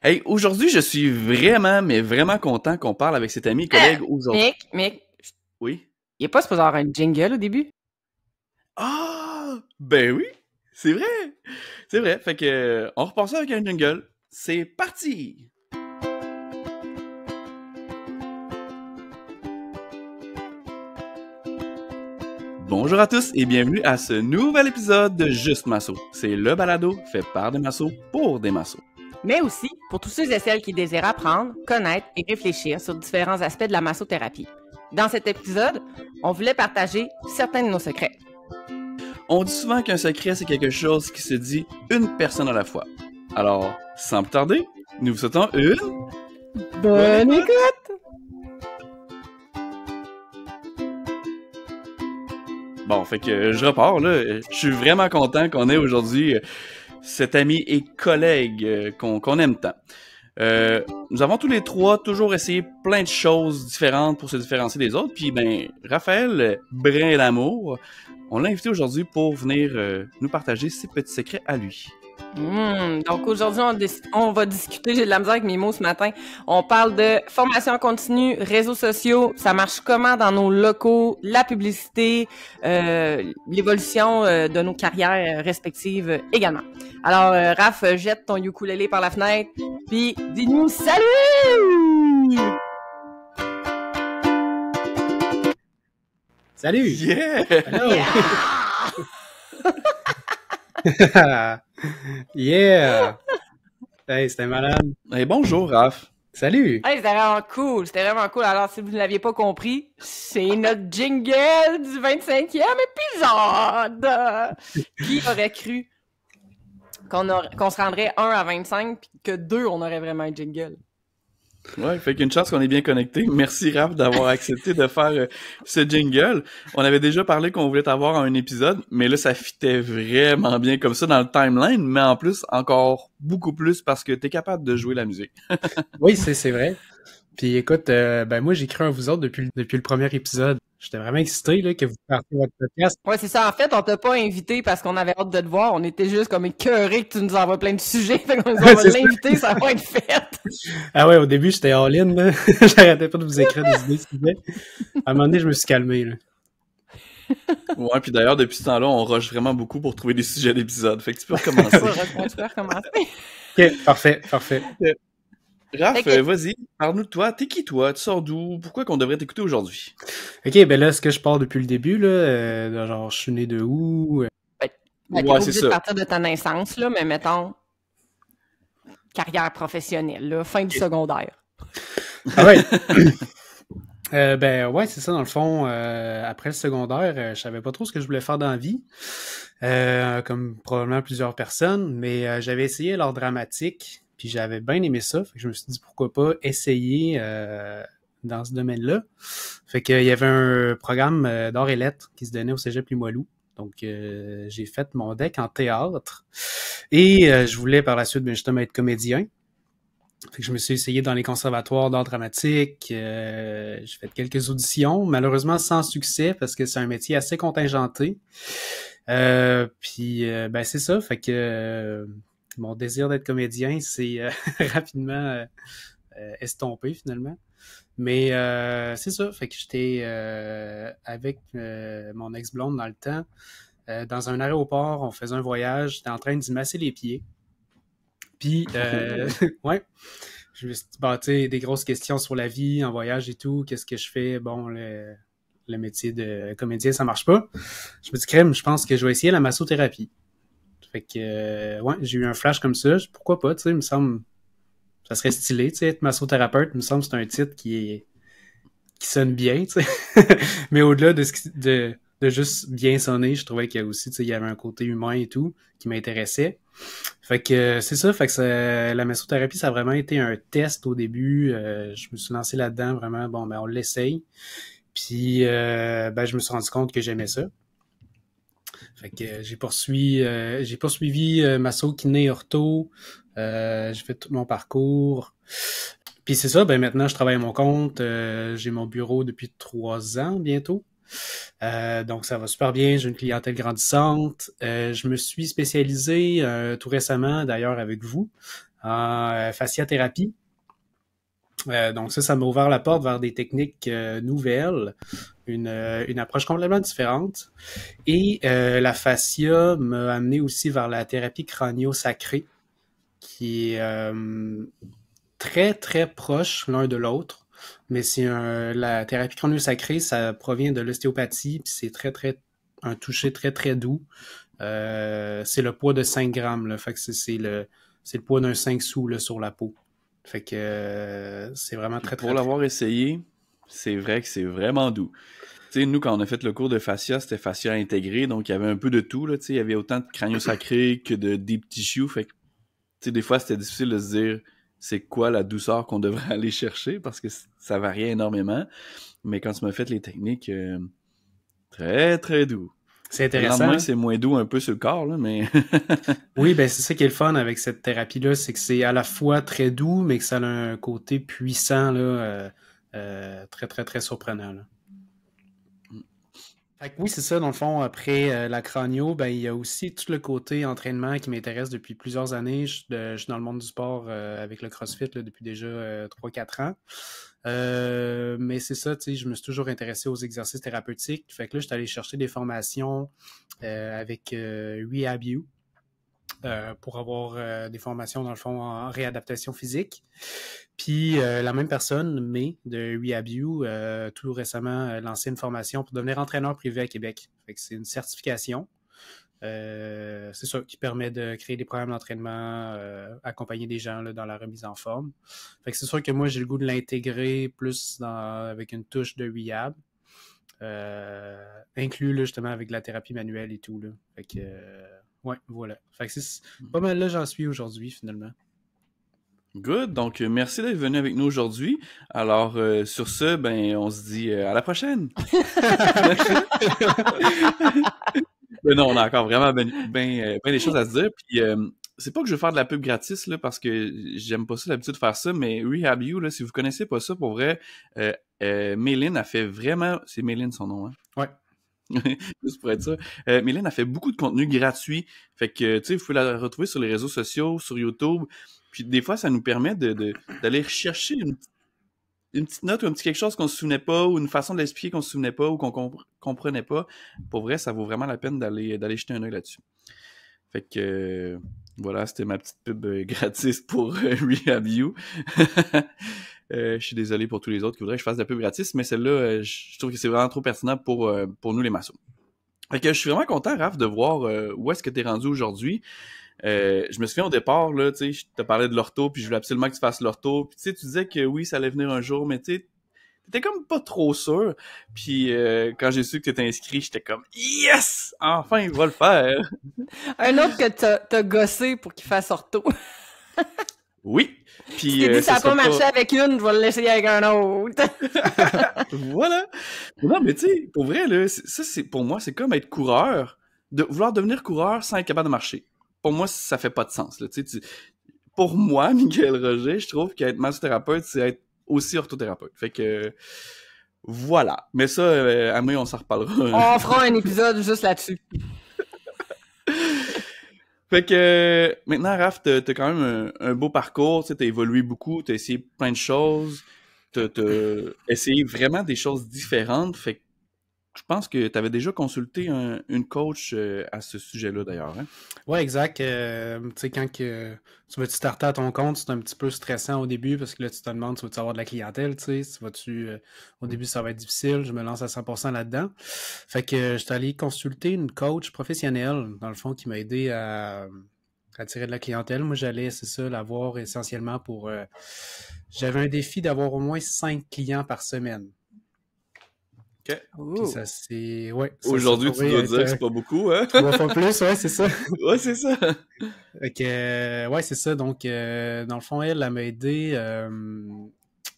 Hey, aujourd'hui, je suis vraiment, mais vraiment content qu'on parle avec cet ami et collègue aujourd'hui. Mick, Oui? il est pas supposé avoir un jingle au début? Ah! Ben oui! C'est vrai! C'est vrai. Fait que, on repart ça avec un jingle. C'est parti! Bonjour à tous et bienvenue à ce nouvel épisode de Juste Masso. C'est le balado fait par des massos pour des massos. Mais aussi pour tous ceux et celles qui désirent apprendre, connaître et réfléchir sur différents aspects de la massothérapie. Dans cet épisode, on voulait partager certains de nos secrets. On dit souvent qu'un secret, c'est quelque chose qui se dit une personne à la fois. Alors, sans plus tarder, nous vous souhaitons une... Bonne écoute! Bon, fait que je repars, là. Je suis vraiment content qu'on ait aujourd'hui cet ami et collègue qu'on aime tant. Nous avons tous les trois toujours essayé plein de choses différentes pour se différencier des autres. Puis, ben, Raphaël Brin-Lamour, on l'a invité aujourd'hui pour venir nous partager ses petits secrets à lui. Donc aujourd'hui, on va discuter, j'ai de la misère avec mes mots ce matin. On parle de formation continue, réseaux sociaux, ça marche comment dans nos locaux, la publicité, l'évolution de nos carrières respectives également. Alors, Raph, jette ton ukulélé par la fenêtre, puis dis-nous salut! Salut! Yeah! Hello! Yeah! Hey, c'était malade. Hey, bonjour, Raph. Salut! Hey, c'était vraiment cool. Alors, si vous ne l'aviez pas compris, c'est notre jingle du 25e épisode! Qui aurait cru qu'on se rendrait 1 à 25 puis que 2, on aurait vraiment un jingle? Ouais, fait qu'une chance qu'on est bien connectés. Merci, Raph, d'avoir accepté de faire ce jingle. On avait déjà parlé qu'on voulait t'avoir en un épisode, mais là, ça fitait vraiment bien comme ça dans le timeline, mais en plus, encore beaucoup plus parce que t'es capable de jouer la musique. Oui, c'est vrai. Puis écoute, ben moi j'ai cru en vous autres depuis le premier épisode. J'étais vraiment excité là, que vous partiez votre podcast. Ouais, c'est ça. En fait, on t'a pas invité parce qu'on avait hâte de te voir. On était juste comme écœurés que tu nous envoies plein de sujets. Fait qu'on dit, on va l'inviter, ça va être fait. Ah ouais, au début j'étais all-in, là. J'arrêtais pas de vous écrire des idées, s'il vous plaît. À un moment donné, je me suis calmé, là. Ouais, puis d'ailleurs, depuis ce temps-là, on rush vraiment beaucoup pour trouver des sujets d'épisode. Fait que tu peux recommencer. Tu peux recommencer. Ok, parfait. Raph, Ok. vas-y, parle-nous de toi. T'es qui, toi? Tu sors d'où? Pourquoi qu'on devrait t'écouter aujourd'hui? Ok, ben là, est-ce que je pars depuis le début, là? Genre, je suis né de où? T'es Ouais, pas c'est obligé ça. de partir de ta naissance, là, mais mettons, carrière professionnelle, là, fin du secondaire. Ah ouais! Ben ouais, c'est ça, dans le fond, après le secondaire, je savais pas trop ce que je voulais faire dans la vie, comme probablement plusieurs personnes, mais j'avais essayé l'art dramatique, puis j'avais bien aimé ça, fait que je me suis dit pourquoi pas essayer dans ce domaine-là. Fait qu'il y avait un programme d'art et lettres qui se donnait au Cégep Limoilou, donc j'ai fait mon deck en théâtre, et je voulais par la suite, ben, justement, être comédien. Fait que je me suis essayé dans les conservatoires d'art dramatique. J'ai fait quelques auditions, malheureusement sans succès parce que c'est un métier assez contingenté. Puis ben c'est ça. Fait que mon désir d'être comédien s'est rapidement estompé finalement. Mais c'est ça. Fait que j'étais avec mon ex-blonde dans le temps. Dans un aéroport, on faisait un voyage. J'étais en train d'y masser les pieds. Puis, ouais, je me suis dit, bah, tu sais, des grosses questions sur la vie, en voyage et tout, qu'est-ce que je fais? Bon, le métier de comédien, ça marche pas. Je me dis, crème, je pense que je vais essayer la massothérapie. Fait que, ouais, j'ai eu un flash comme ça. Pourquoi pas, tu sais, il me semble, ça serait stylé, tu sais, être massothérapeute, il me semble que c'est un titre qui sonne bien, tu sais. Mais au-delà de juste bien sonner, je trouvais qu'il y a aussi, tu sais, il y avait un côté humain et tout qui m'intéressait. Fait que c'est ça, fait que la massothérapie, ça a vraiment été un test au début. Je me suis lancé là-dedans, vraiment, bon, ben on l'essaye. Puis ben je me suis rendu compte que j'aimais ça. Fait que j'ai poursuivi masso, kiné, ortho. J'ai fait tout mon parcours. Puis c'est ça, ben maintenant je travaille à mon compte. J'ai mon bureau depuis 3 ans bientôt. Donc ça va super bien, j'ai une clientèle grandissante. Je me suis spécialisé tout récemment, d'ailleurs avec vous, en fasciathérapie. Donc ça m'a ouvert la porte vers des techniques nouvelles, une approche complètement différente. Et la fascia m'a amené aussi vers la thérapie crânio-sacrée, qui est très, très proche l'un de l'autre. Mais la thérapie crânio-sacrée, ça provient de l'ostéopathie, puis c'est un toucher très, très doux. C'est le poids de 5 grammes, là. Fait que c'est le poids d'un 5 sous là, sur la peau. Fait que c'est vraiment très, très... Pour l'avoir essayé, c'est vrai que c'est vraiment doux. Tu sais, nous, quand on a fait le cours de fascia, c'était fascia intégré, donc il y avait un peu de tout, là, tu sais, il y avait autant de crânio-sacré que de deep tissue, fait que, tu sais, des fois, c'était difficile de se dire c'est quoi la douceur qu'on devrait aller chercher, parce que ça variait énormément, mais quand tu m'as fait les techniques, très, très doux. C'est Le intéressant. lendemain, c'est moins doux un peu sur le corps, là, mais... Oui, ben c'est ça qui est le fun avec cette thérapie-là, c'est que c'est à la fois très doux, mais que ça a un côté puissant, là, très, très, très surprenant, là. Fait que oui, c'est ça, dans le fond, après la crânio, ben il y a aussi tout le côté entraînement qui m'intéresse depuis plusieurs années. Je suis dans le monde du sport avec le CrossFit là, depuis déjà 3-4 ans. Mais c'est ça, tu sais, je me suis toujours intéressé aux exercices thérapeutiques. Fait que là, je suis allé chercher des formations avec RehabU pour avoir des formations, dans le fond, en réadaptation physique. Puis la même personne, May, de RehabU, tout récemment lancé une formation pour devenir entraîneur privé à Québec. Fait que c'est une certification. C'est ça qui permet de créer des programmes d'entraînement, accompagner des gens là, dans la remise en forme. Fait que c'est sûr que moi, j'ai le goût de l'intégrer plus avec une touche de rehab, inclus là, justement avec de la thérapie manuelle et tout. Là. Fait que, ouais, voilà. Fait que c'est pas mal là, j'en suis aujourd'hui, finalement. Good, donc merci d'être venu avec nous aujourd'hui. Alors, sur ce, ben, on se dit à la prochaine! Mais non, on a encore vraiment ben des choses à se dire. Puis c'est pas que je veux faire de la pub gratis là, parce que j'aime pas ça l'habitude de faire ça, mais RehabU, là, si vous connaissez pas ça, pour vrai, Méline a fait vraiment... C'est Méline son nom, hein? Ouais. Juste pour être ça. Méline a fait beaucoup de contenu gratuit. Fait que, tu sais, vous pouvez la retrouver sur les réseaux sociaux, sur YouTube. Puis des fois, ça nous permet d'aller chercher une petite note ou un petit quelque chose qu'on se souvenait pas, ou une façon de l'expliquer qu'on se souvenait pas, ou qu'on comprenait pas. Pour vrai, ça vaut vraiment la peine d'aller jeter un œil là-dessus. Fait que voilà, c'était ma petite pub gratis pour RehabU. Je suis désolé pour tous les autres qui voudraient que je fasse de la pub gratis, mais celle-là, je trouve que c'est vraiment trop pertinent pour nous les massos. Fait que je suis vraiment content, Raph, de voir où est-ce que t'es rendu aujourd'hui. Je me souviens au départ, là, tu sais, je te parlais de l'ortho, puis je voulais absolument que tu fasses l'ortho. Puis tu sais, tu disais que oui, ça allait venir un jour, mais tu sais, t'étais comme pas trop sûr. Puis quand j'ai su que t'étais inscrit, j'étais comme « Yes! Enfin, il va le faire! » Un autre que t'as gossé pour qu'il fasse ortho. Oui. Puis tu t'es dit, ça n'a pas marché avec une, je vais l'essayer avec un autre. Voilà. Non, mais tu sais, pour vrai, là, ça, c'est pour moi, c'est comme être coureur, de vouloir devenir coureur sans être capable de marcher. Pour moi, ça fait pas de sens. Là. Pour moi, Miguel Roger, je trouve qu'être massothérapeute, c'est être aussi orthothérapeute. Fait que voilà. Mais ça, à moi, on s'en reparlera. On fera un épisode juste là-dessus. Fait que maintenant, Raph, t'as quand même un beau parcours, t'as évolué beaucoup, t'as essayé plein de choses, t'as essayé vraiment des choses différentes. Fait que je pense que t'avais déjà consulté une coach à ce sujet-là, d'ailleurs. Hein? Ouais, exact. Tu sais, quand tu vas te starter à ton compte, c'est un petit peu stressant au début parce que là, tu te demandes, tu vas-tu avoir de la clientèle, tu sais, au début, ça va être difficile, je me lance à 100% là-dedans. Fait que je suis allé consulter une coach professionnelle, dans le fond, qui m'a aidé à attirer de la clientèle. Moi, j'allais, c'est ça, l'avoir essentiellement pour... j'avais un défi d'avoir au moins 5 clients par semaine. OK. Puis ça, c'est... Ouais, aujourd'hui, tu dois dire que c'est pas beaucoup, hein? 3 fois plus, ouais, c'est ça. Ouais, c'est ça. Fait que, ouais, c'est ça. Donc, dans le fond, elle m'a aidé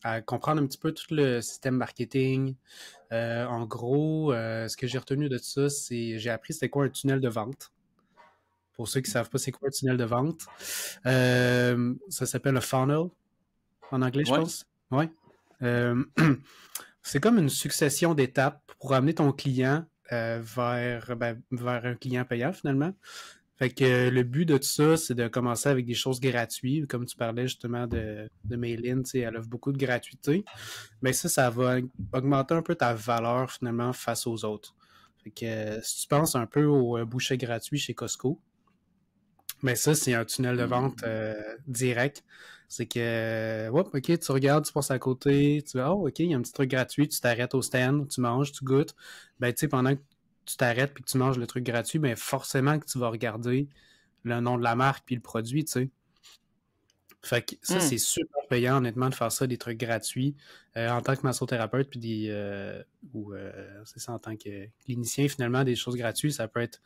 à comprendre un petit peu tout le système marketing. En gros, ce que j'ai retenu de ça, c'est j'ai appris c'était quoi un tunnel de vente. Pour ceux qui savent pas c'est quoi un tunnel de vente. Ça s'appelle un funnel en anglais, je pense. Ouais. C'est comme une succession d'étapes pour amener ton client vers un client payant, finalement. Fait que le but de tout ça, c'est de commencer avec des choses gratuites. Comme tu parlais justement de Maylin, tu sais, elle offre beaucoup de gratuité. Mais ça va augmenter un peu ta valeur finalement face aux autres. Fait que si tu penses un peu au boucher gratuit chez Costco, mais ça, c'est un tunnel de vente direct. C'est que, ok, tu regardes, tu passes à côté, tu vas, ok, il y a un petit truc gratuit, tu t'arrêtes au stand, tu manges, tu goûtes. Ben, tu sais, pendant que tu t'arrêtes puis que tu manges le truc gratuit, ben, forcément que tu vas regarder le nom de la marque puis le produit, tu sais. Fait que ça, c'est super payant, honnêtement, de faire ça, des trucs gratuits, en tant que massothérapeute, puis c'est ça, en tant que clinicien, finalement, des choses gratuites, ça peut être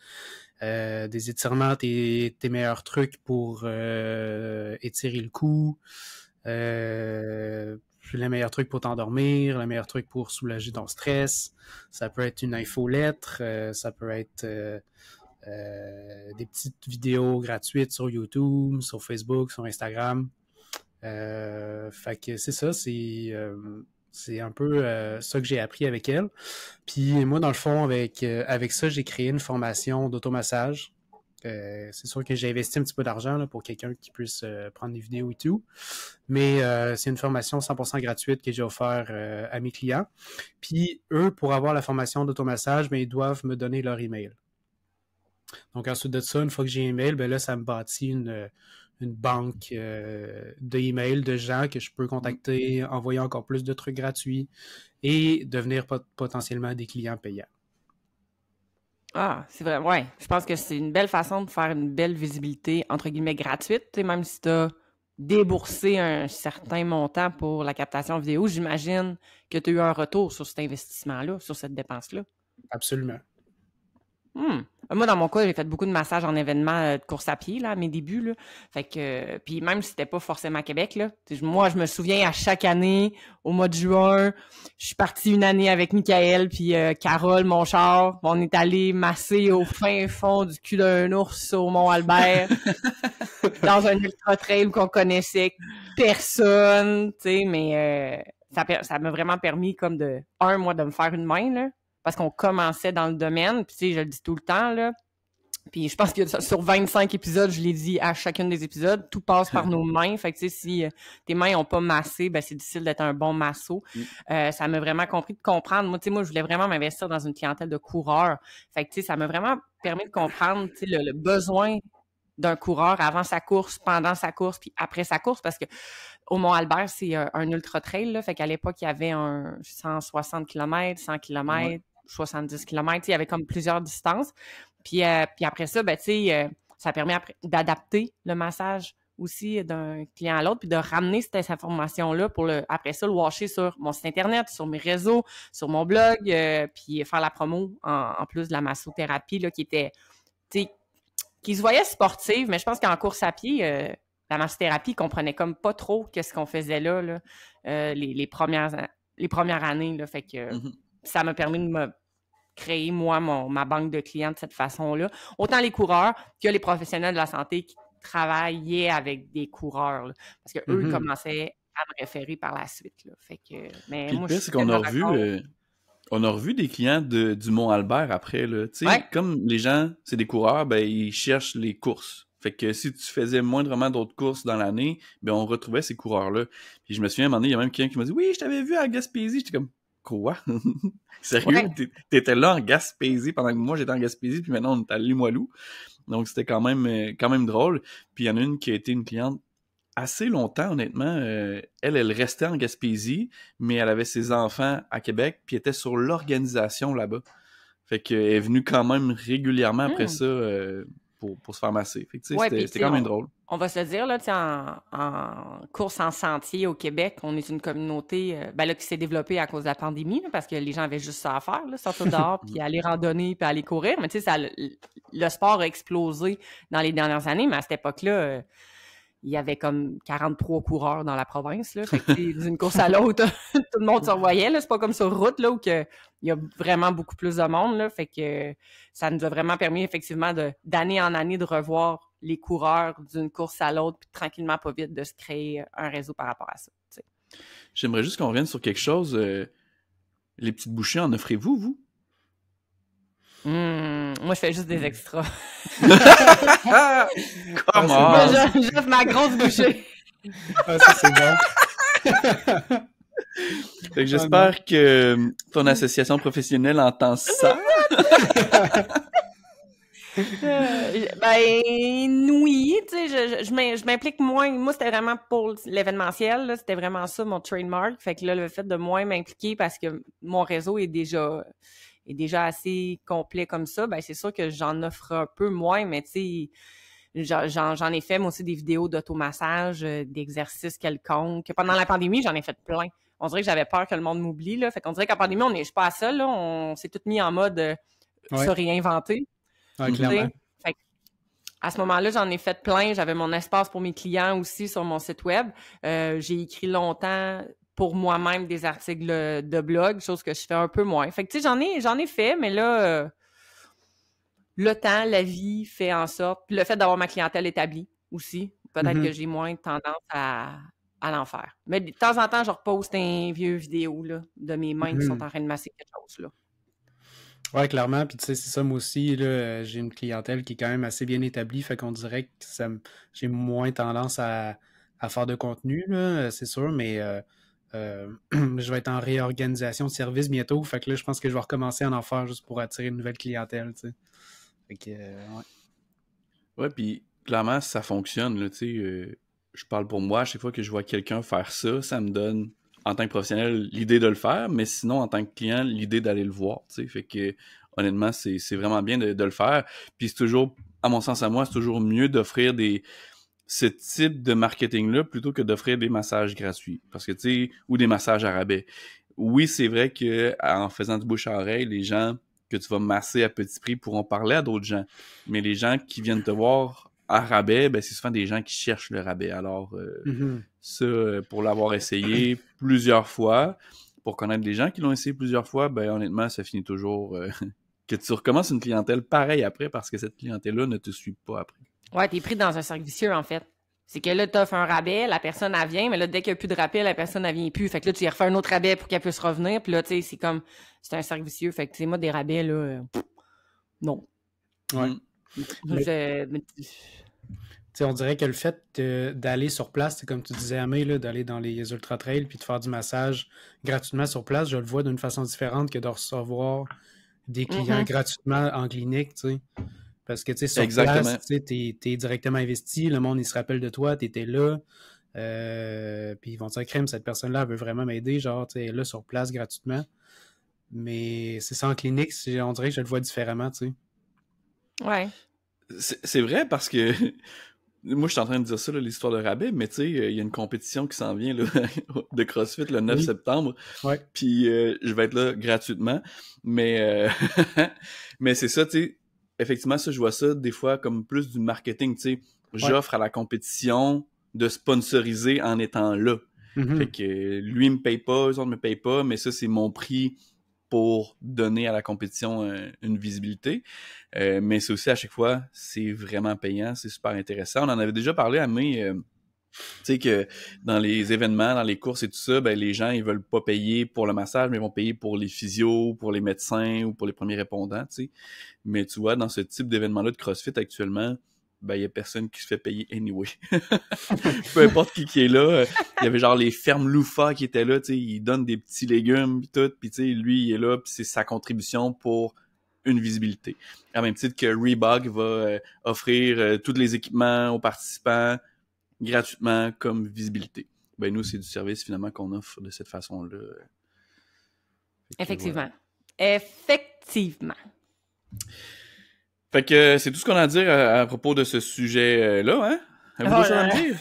des étirements, tes meilleurs trucs pour étirer le cou, les meilleurs trucs pour t'endormir, les meilleurs trucs pour soulager ton stress, ça peut être une infolettre, ça peut être des petites vidéos gratuites sur YouTube, sur Facebook, sur Instagram. Fait que c'est ça, c'est un peu ça que j'ai appris avec elle. Puis moi, dans le fond, avec ça, j'ai créé une formation d'automassage. C'est sûr que j'ai investi un petit peu d'argent là, pour quelqu'un qui puisse prendre des vidéos et tout. Mais c'est une formation 100% gratuite que j'ai offert à mes clients. Puis eux, pour avoir la formation d'automassage, ben, ils doivent me donner leur email. Donc, ensuite de ça, une fois que j'ai un email, ben là, ça me bâtit une banque d'emails de gens que je peux contacter, envoyer encore plus de trucs gratuits et devenir potentiellement des clients payants. Ah, c'est vrai, ouais. Je pense que c'est une belle façon de faire une belle visibilité, entre guillemets, gratuite. Même si tu as déboursé un certain montant pour la captation vidéo, j'imagine que tu as eu un retour sur cet investissement-là, sur cette dépense-là. Absolument. Moi, dans mon cas, j'ai fait beaucoup de massages en événements de course à pied là, à mes débuts. Là. Fait que, puis même si c'était pas forcément à Québec, là, moi, je me souviens à chaque année, au mois de juin, je suis partie une année avec Michael puis Carole, mon char. On est allé masser au fin fond du cul d'un ours au Mont-Albert, dans un ultra-trail qu'on connaissait personne, tu sais, mais ça m'a vraiment permis comme de me faire une main, là. Parce qu'on commençait dans le domaine, puis tu sais, je le dis tout le temps, là. Puis je pense que sur 25 épisodes, je l'ai dit à chacun des épisodes, tout passe par nos mains. Fait que tu sais, si tes mains n'ont pas massé, ben c'est difficile d'être un bon masso. Ça m'a vraiment compris de comprendre. Moi, tu sais, je voulais vraiment m'investir dans une clientèle de coureurs. Fait que tu sais, ça m'a vraiment permis de comprendre, tu sais, le besoin d'un coureur avant sa course, pendant sa course, puis après sa course, parce que au Mont-Albert, c'est un ultra-trail, là. Fait qu'à l'époque, il y avait un 160 km, 100 km, 70 km. Il y avait comme plusieurs distances. Puis après ça, ben, tu sais, ça permet d'adapter le massage aussi d'un client à l'autre, puis de ramener cette information-là pour après ça le washer sur mon site internet, sur mes réseaux, sur mon blog, puis faire la promo en plus de la massothérapie, là, qui était, tu sais, qui se voyait sportive, mais je pense qu'en course à pied, la massothérapie, ils comprenaient comme pas trop qu'est-ce qu'on faisait là les premières années, là. Fait que ça m'a permis de me créer, moi, ma banque de clients de cette façon-là. Autant les coureurs que les professionnels de la santé qui travaillaient avec des coureurs, là, parce qu'eux, ils commençaient à me référer par la suite, là. Fait que, mais puis moi, le pire, c'est qu'on a revu... On a revu des clients du Mont-Albert après, là. Tu sais, comme les gens, c'est des coureurs, ben, ils cherchent les courses. Fait que si tu faisais moindrement d'autres courses dans l'année, ben, on retrouvait ces coureurs-là. Puis je me souviens, à un moment donné, il y a même quelqu'un qui m'a dit « Oui, je t'avais vu à Gaspésie. » J'étais comme « Quoi? Sérieux? T'étais là en Gaspésie pendant que moi, j'étais en Gaspésie, puis maintenant, on est à Limoilou. » Donc, c'était quand même drôle. Puis il y en a une qui a été une cliente assez longtemps, honnêtement. Elle restait en Gaspésie, mais elle avait ses enfants à Québec, puis était sur l'organisation là-bas. Fait qu'elle est venue quand même régulièrement après ça pour se faire masser. Fait que c'était quand même drôle. On va se le dire, là, en course en sentier au Québec, on est une communauté là, qui s'est développée à cause de la pandémie, là, parce que les gens avaient juste ça à faire, là, sortir dehors, puis aller randonner, puis aller courir. Mais tu sais, le sport a explosé dans les dernières années, mais à cette époque-là... il y avait comme 43 coureurs dans la province, là. Fait que, d'une course à l'autre, tout le monde se revoyait, là. C'est pas comme sur route, là, où il y a vraiment beaucoup plus de monde, là. Fait que ça nous a vraiment permis, effectivement, d'année en année, de revoir les coureurs d'une course à l'autre, puis tranquillement, pas vite, de se créer un réseau par rapport à ça, t'sais. J'aimerais juste qu'on revienne sur quelque chose. Les petites bouchées, en offrez-vous, vous? Moi, je fais juste des extras. Comment? J'offre ma grosse bouchée. Ah, ça, c'est bon. Fait que j'espère que ton association professionnelle entend ça. Oui, tu sais, je m'implique moins. Moi, c'était vraiment pour l'événementiel, là, c'était vraiment ça, mon trademark. Fait que là, le fait de moins m'impliquer parce que mon réseau est déjà assez complet comme ça, ben c'est sûr que j'en offre un peu moins, mais tu sais, j'en ai fait, moi aussi, des vidéos d'automassage, d'exercices quelconques. Pendant la pandémie, j'en ai fait plein. On dirait que j'avais peur que le monde m'oublie, là. Fait qu'on dirait qu'en pandémie, je suis pas seule, là. On s'est tous mis en mode se réinventer. Ouais, clairement. Fait que, à ce moment-là, j'en ai fait plein. J'avais mon espace pour mes clients aussi sur mon site web. J'ai écrit longtemps pour moi-même des articles de blog, chose que je fais un peu moins. Fait que, tu sais, j'en ai fait, mais là, le temps, la vie fait en sorte. Puis le fait d'avoir ma clientèle établie aussi, peut-être que j'ai moins tendance à l'en faire. Mais de temps en temps, je reposte un vieux vidéo là, de mes mains qui sont en train de masser quelque chose, là. Ouais, clairement. Puis tu sais, c'est ça, moi aussi, là, j'ai une clientèle qui est quand même assez bien établie, fait qu'on dirait que j'ai moins tendance à faire de contenu, là, c'est sûr, mais je vais être en réorganisation de service bientôt, fait que là, je pense que je vais recommencer à en faire juste pour attirer une nouvelle clientèle, tu sais. Fait que, ouais. Ouais, puis clairement, ça fonctionne, là, tu sais. Je parle pour moi, à chaque fois que je vois quelqu'un faire ça, ça me donne, en tant que professionnel, l'idée de le faire, mais sinon, en tant que client, l'idée d'aller le voir, tu sais. Fait que, honnêtement, c'est vraiment bien de le faire. Puis c'est toujours, à mon sens à moi, c'est toujours mieux d'offrir ce type de marketing-là plutôt que d'offrir des massages gratuits. Parce que, tu sais, ou des massages à rabais. Oui, c'est vrai que en faisant du bouche à oreille, les gens que tu vas masser à petit prix pourront parler à d'autres gens. Mais les gens qui viennent te voir à rabais, ben c'est souvent des gens qui cherchent le rabais. Alors, ça, pour l'avoir essayé plusieurs fois, pour connaître les gens qui l'ont essayé plusieurs fois, ben honnêtement, ça finit toujours que tu recommences une clientèle pareille après parce que cette clientèle-là ne te suit pas après. Ouais, t'es pris dans un cercle vicieux, en fait. C'est que là, t'offres un rabais, la personne, elle vient, mais là, dès qu'il n'y a plus de rabais, la personne, elle vient plus. Fait que là, tu y refais un autre rabais pour qu'elle puisse revenir. Puis là, tu sais, c'est un cercle vicieux. Fait que, tu sais, moi, des rabais, là, non. Ouais. Tu sais, on dirait que le fait d'aller sur place, c'est comme tu disais, Amé, là, d'aller dans les ultra-trails puis de faire du massage gratuitement sur place, je le vois d'une façon différente que de recevoir des clients gratuitement en clinique, tu sais. Parce que, tu sais, sur place, tu sais, t'es directement investi, le monde, il se rappelle de toi, t'étais là, puis ils vont dire, crème, cette personne-là, elle veut vraiment m'aider, genre, tu sais, elle est là sur place gratuitement. Mais c'est ça en clinique, on dirait que je le vois différemment, tu sais. Ouais. C'est vrai parce que moi, je suis en train de dire ça, là, l'histoire de rabais, mais tu sais, il y a une compétition qui s'en vient là, de CrossFit le 9 septembre. Ouais. Puis je vais être là gratuitement. Mais, mais c'est ça, tu sais. Effectivement, ça, je vois ça des fois comme plus du marketing, tu sais. J'offre à la compétition de sponsoriser en étant là. Fait que lui, il me paye pas, eux autres me payent pas, mais ça, c'est mon prix pour donner à la compétition une visibilité. Mais c'est aussi, à chaque fois, c'est vraiment payant, c'est super intéressant. On en avait déjà parlé à mai, tu sais que dans les événements, dans les courses et tout ça, ben les gens, ils veulent pas payer pour le massage, mais ils vont payer pour les physios, pour les médecins ou pour les premiers répondants, tu sais. Mais tu vois, dans ce type d'événement-là de CrossFit actuellement, ben il y a personne qui se fait payer anyway. Peu importe qui est là, il y avait genre les fermes Loufa qui étaient là, tu sais, ils donnent des petits légumes pis tout, pis tu sais, lui il est là, pis c'est sa contribution pour une visibilité. À même titre que Reebok va offrir tous les équipements aux participants gratuitement comme visibilité. Ben nous, c'est du service finalement qu'on offre de cette façon-là. Effectivement. Voilà. Effectivement. Fait que c'est tout ce qu'on a à dire à propos de ce sujet-là, hein? Avez-vous d'autres choses à me dire?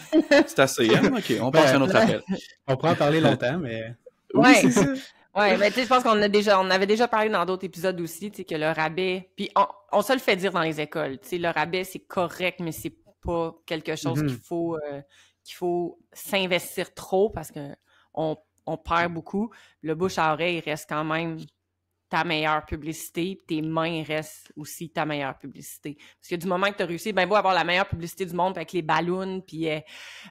C'est assez, hein? OK, on passe à un autre appel. On pourrait en parler longtemps, mais... Oui, c'est ça. Ouais, mais tu sais, je pense qu'on avait déjà parlé dans d'autres épisodes aussi, tu sais, que le rabais, puis on se le fait dire dans les écoles, tu sais, le rabais, c'est correct, mais c'est pas quelque chose qu'il faut s'investir trop parce que on perd beaucoup. Le bouche à oreille reste quand même ta meilleure publicité, tes mains restent aussi ta meilleure publicité. Parce que du moment que tu as réussi, ben beau avoir la meilleure publicité du monde avec les ballons puis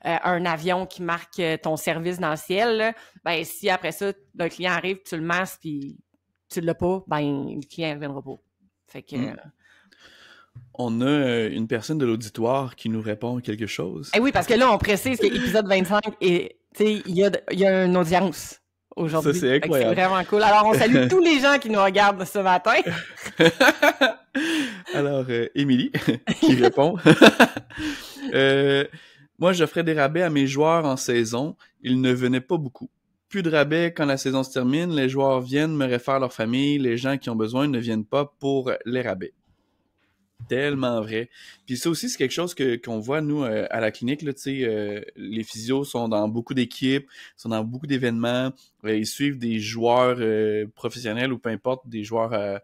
un avion qui marque ton service dans le ciel, là, ben si après ça, un client arrive, tu le masses puis tu l'as pas, ben le client ne reviendra pas. Fait que... On a une personne de l'auditoire qui nous répond quelque chose. Eh oui, parce que là, on précise que l'épisode 25, et il y a une audience aujourd'hui. Ça, c'est incroyable. C'est vraiment cool. Alors, on salue tous les gens qui nous regardent ce matin. Alors, Émilie, qui répond. Moi, j'offrais des rabais à mes joueurs en saison. Ils ne venaient pas beaucoup. Plus de rabais quand la saison se termine. Les joueurs viennent me réfèrent leur famille. Les gens qui ont besoin ne viennent pas pour les rabais. Tellement vrai. Puis ça aussi, c'est quelque chose qu'on voit, nous, à la clinique. Là, les physios sont dans beaucoup d'équipes, sont dans beaucoup d'événements. Ils suivent des joueurs professionnels ou peu importe, des joueurs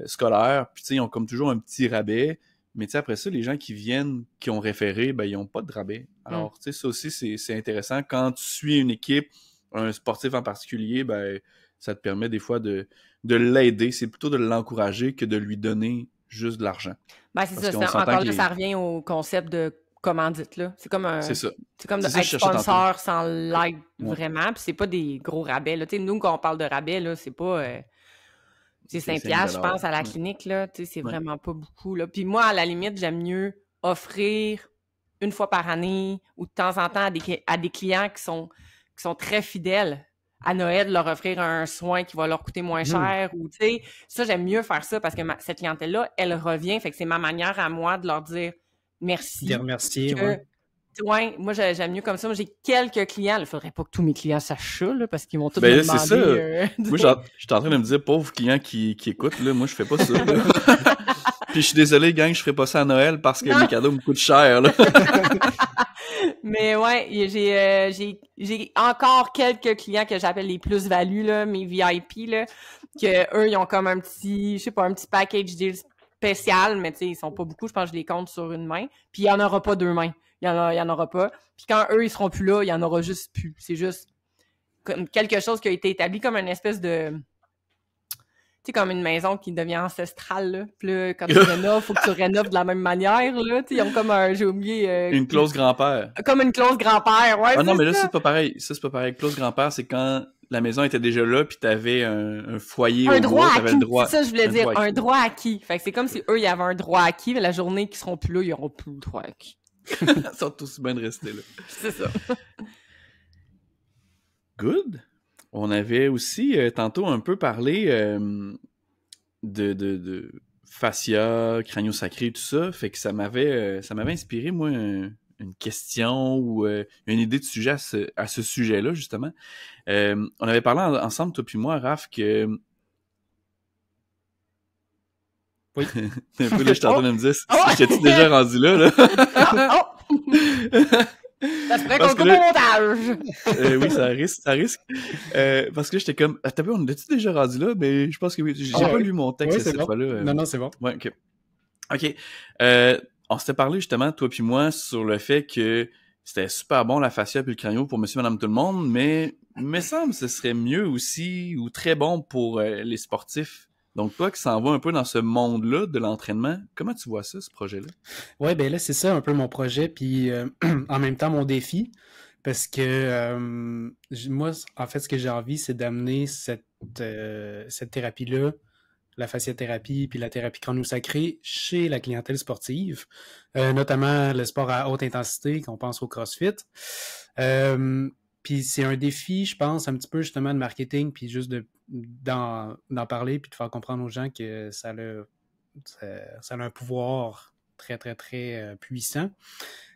scolaires. Puis ils ont comme toujours un petit rabais. Mais après ça, les gens qui viennent, qui ont référé, ben ils n'ont pas de rabais. Alors, ça aussi, c'est intéressant. Quand tu suis une équipe, un sportif en particulier, ben ça te permet des fois de l'aider. C'est plutôt de l'encourager que de lui donner juste de l'argent. Ben, c'est ça. Encore là, ça revient au concept de commandite, là. C'est comme c'est ça. C'est comme être sponsor sans l'aide vraiment. Puis c'est pas des gros rabais, là. Nous, quand on parle de rabais, là, c'est pas... c'est 5$, je pense, à la clinique, là. C'est vraiment pas beaucoup, là. Puis moi, à la limite, j'aime mieux offrir une fois par année ou de temps en temps à des clients qui sont très fidèles. À Noël, leur offrir un soin qui va leur coûter moins cher ou, tu sais, ça, j'aime mieux faire ça parce que cette clientèle-là, elle revient. Fait que c'est ma manière à moi de leur dire merci. De remercier, ouais, moi, j'aime mieux comme ça. Moi, j'ai quelques clients. Il faudrait pas que tous mes clients sachent ça, là, parce qu'ils vont tous me demander... c'est ça. Moi, je suis en train de me dire, pauvre client qui écoute, là, moi, je fais pas ça, là. Puis je suis désolé, gang, je ferai pas ça à Noël parce que mes cadeaux me coûtent cher, là. Mais ouais, j'ai encore quelques clients que j'appelle les plus-values, là, mes VIP, là, que eux, ils ont comme un petit package deal spécial, mais tu sais, ils sont pas beaucoup, je pense que je les compte sur une main. Puis il y en aura pas deux mains. Il y en aura pas. Puis quand eux, ils seront plus là, il y en aura juste plus. C'est juste comme quelque chose qui a été établi comme une espèce de... Tu sais, comme une maison qui devient ancestrale, là. Puis là, quand tu rénoves, faut que tu rénoves de la même manière, là. Tu sais, ils ont comme un... J'ai oublié... une clause grand-père. Comme une clause grand-père, ouais. Ah non, mais là, c'est pas pareil. Ça, c'est pas pareil. Clause grand-père, c'est quand la maison était déjà là, puis t'avais un foyer au bois, t'avais le droit... C'est ça, je voulais dire, un droit acquis. Fait que c'est comme si eux, ils avaient un droit acquis, mais la journée qu'ils seront plus là, ils n'auront plus le droit acquis. Ils sont tous bien de rester là. C'est ça. Good. On avait aussi tantôt un peu parlé de fascia, crânio-sacré, tout ça. Fait que ça m'avait inspiré, moi, une question ou une idée de sujet à ce sujet-là, justement. On avait parlé ensemble, toi puis moi, Raph, que... Oui. Un peu, là, je suis en train de me dire, j'étais-tu déjà rendu là? Ça se ferait qu'on coupe au montage! Oui, ça risque. Parce que j'étais comme, attends, on est-tu déjà rendu là? Mais je pense que oui. J'ai pas lu mon texte cette fois-là. Non, c'est bon. Ouais, OK. OK. On s'était parlé justement, toi puis moi, sur le fait que c'était super bon la fascia puis le crânio pour monsieur, madame, tout le monde, mais il me semble que ce serait mieux aussi ou très bon pour les sportifs. Donc, toi qui s'en vas un peu dans ce monde-là de l'entraînement, comment tu vois ça, ce projet-là? Ouais, ben là, c'est ça un peu mon projet, puis en même temps mon défi, parce que moi, en fait, ce que j'ai envie, c'est d'amener cette thérapie-là, la fasciathérapie puis la thérapie crânio-sacrée chez la clientèle sportive, notamment le sport à haute intensité, qu'on pense au CrossFit. Puis c'est un défi, je pense, un petit peu justement de marketing, puis juste d'en parler, puis de faire comprendre aux gens que ça a un pouvoir très, très, très puissant.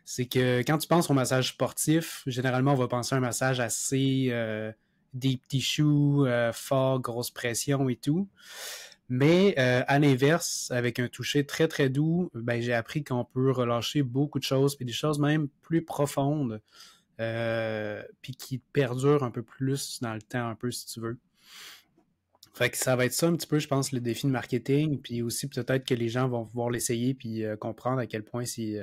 C'est que quand tu penses au massage sportif, généralement, on va penser à un massage assez deep tissue, fort, grosse pression et tout. Mais à l'inverse, avec un toucher très, très doux, ben, j'ai appris qu'on peut relâcher beaucoup de choses, puis des choses même plus profondes, puis qui perdurent un peu plus dans le temps, un peu, si tu veux. Fait que ça va être ça un petit peu, je pense, le défi de marketing, puis aussi peut-être que les gens vont pouvoir l'essayer puis comprendre à quel point c'est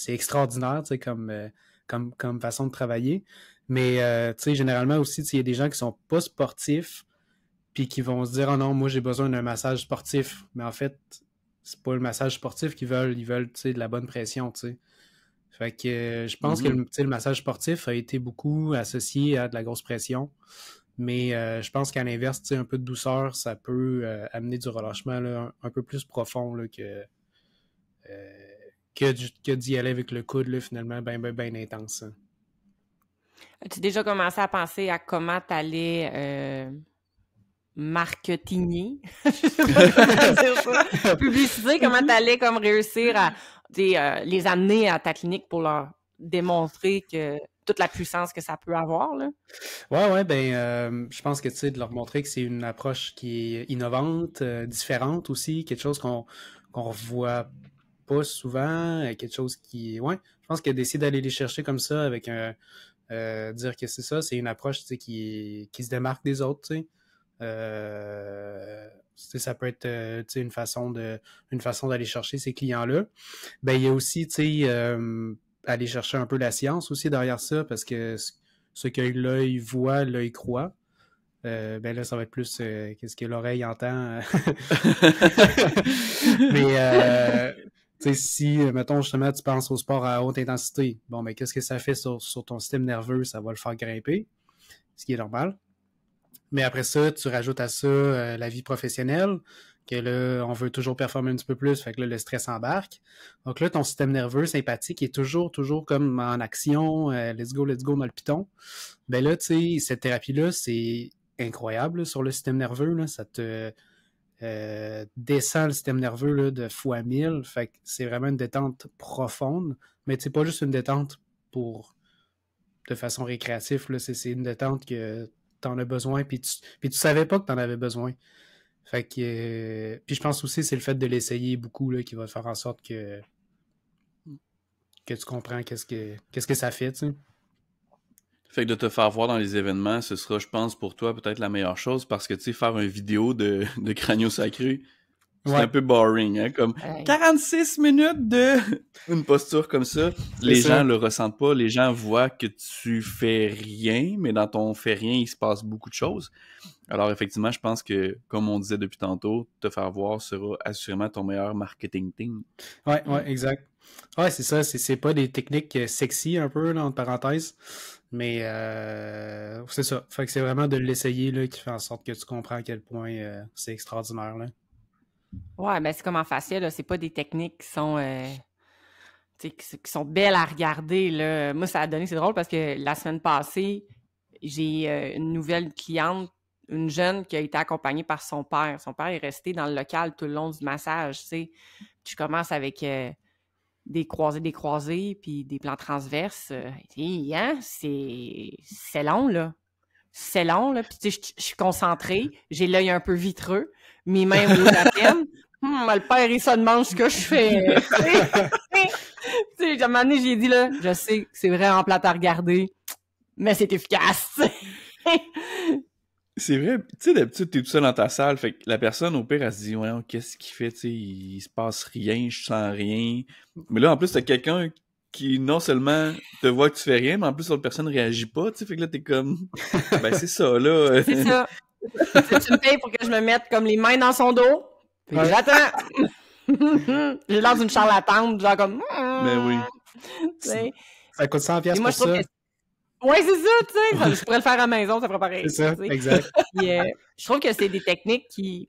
extraordinaire, tu sais, comme façon de travailler. Mais, tu sais, généralement aussi, il y a des gens qui sont pas sportifs puis qui vont se dire « Oh non, moi, j'ai besoin d'un massage sportif. » Mais en fait, c'est pas le massage sportif qu'ils veulent. Ils veulent, tu sais, de la bonne pression, tu sais. Fait que je pense que le massage sportif a été beaucoup associé à de la grosse pression. Mais je pense qu'à l'inverse, tu sais, un peu de douceur, ça peut amener du relâchement là, un peu plus profond là, que d'y aller avec le coude, là, finalement, ben intense. Hein. As-tu déjà commencé à penser à comment t'allais marketingner? Je sais pas comment dire ça. Publiciser, comment t'allais comme réussir à les amener à ta clinique pour leur démontrer que toute la puissance que ça peut avoir, là? Ouais, ben, je pense que, tu sais, de leur montrer que c'est une approche qui est innovante, différente aussi, quelque chose qu'on revoit pas souvent, quelque chose qui... Ouais, je pense que d'essayer d'aller les chercher comme ça avec dire que c'est ça, c'est une approche, tu sais, qui se démarque des autres, tu sais. Ça peut être tu sais, une façon d'aller chercher ces clients-là. Ben, il y a aussi, tu sais, aller chercher un peu la science aussi derrière ça, parce que ce que l'œil voit, l'œil croit. Ben là, ça va être plus qu'est-ce que l'oreille entend. Mais tu sais, si, mettons, justement, tu penses au sport à haute intensité, bon, ben qu'est-ce que ça fait sur ton système nerveux? Ça va le faire grimper, ce qui est normal. Mais après ça, tu rajoutes à ça la vie professionnelle, que là, on veut toujours performer un petit peu plus, fait que là, le stress embarque. Donc là, ton système nerveux sympathique est toujours comme en action, let's go dans le piton. Ben là, tu sais, cette thérapie-là, c'est incroyable là, sur le système nerveux, là, ça te descend le système nerveux là, de fois 1000, fait que c'est vraiment une détente profonde, mais c'est pas juste une détente de façon récréative, là, c'est une détente que t'en as besoin, puis tu savais pas que t'en avais besoin. Fait que puis je pense aussi c'est le fait de l'essayer beaucoup là, qui va faire en sorte que tu comprends qu'est-ce que ça fait, tu sais. Fait que de te faire voir dans les événements, ce sera, je pense, pour toi peut-être la meilleure chose, parce que, tu sais, faire une vidéo de Crânio Sacré, c'est un peu boring, hein, comme 46 minutes de une posture comme ça. Les gens le ressentent pas, les gens voient que tu fais rien, mais dans ton fait rien, il se passe beaucoup de choses. Alors effectivement, je pense que, comme on disait depuis tantôt, te faire voir sera assurément ton meilleur marketing team. Ouais, exact. Ouais, c'est ça, c'est pas des techniques sexy un peu, là, entre parenthèses, mais c'est ça. Fait que c'est vraiment de l'essayer là, qui fait en sorte que tu comprends à quel point c'est extraordinaire, là. Ouais, ben c'est comme en facial, là, c'est pas des techniques qui sont qui sont belles à regarder, là. Moi, ça a donné, c'est drôle parce que la semaine passée, j'ai une nouvelle cliente, une jeune qui a été accompagnée par son père. Son père est resté dans le local tout le long du massage, tu sais. Je commence avec des croisés, puis des plans transverses. Hein, c'est long, là. C'est long, là. Puis, tu sais, je suis concentrée. J'ai l'œil un peu vitreux. Mes mains roulent à peine. Le père, il se demande ce que je fais. Tu sais, à un moment donné, j'ai dit, là, je sais que c'est vraiment plate à regarder, mais c'est efficace. C'est vrai, tu sais, d'habitude, t'es tout seul dans ta salle, fait que la personne, au pire, elle se dit, ouais, qu'est-ce qu'il fait, tu sais, il se passe rien, je sens rien. Mais là, en plus, t'as quelqu'un qui, non seulement te voit que tu fais rien, mais en plus, l'autre personne réagit pas, tu sais, fait que là, t'es comme, ben, c'est ça, là. C'est ça. Tu me payes pour que je me mette comme les mains dans son dos, puis j'attends. J'ai l'air d'une charlatane, genre comme... Ben oui. Ça coûte 100$ pour ça. Oui, c'est ça, tu sais. Je pourrais le faire à la maison, ça ferait pareil. C'est ça, exact. Puis, je trouve que c'est des techniques qui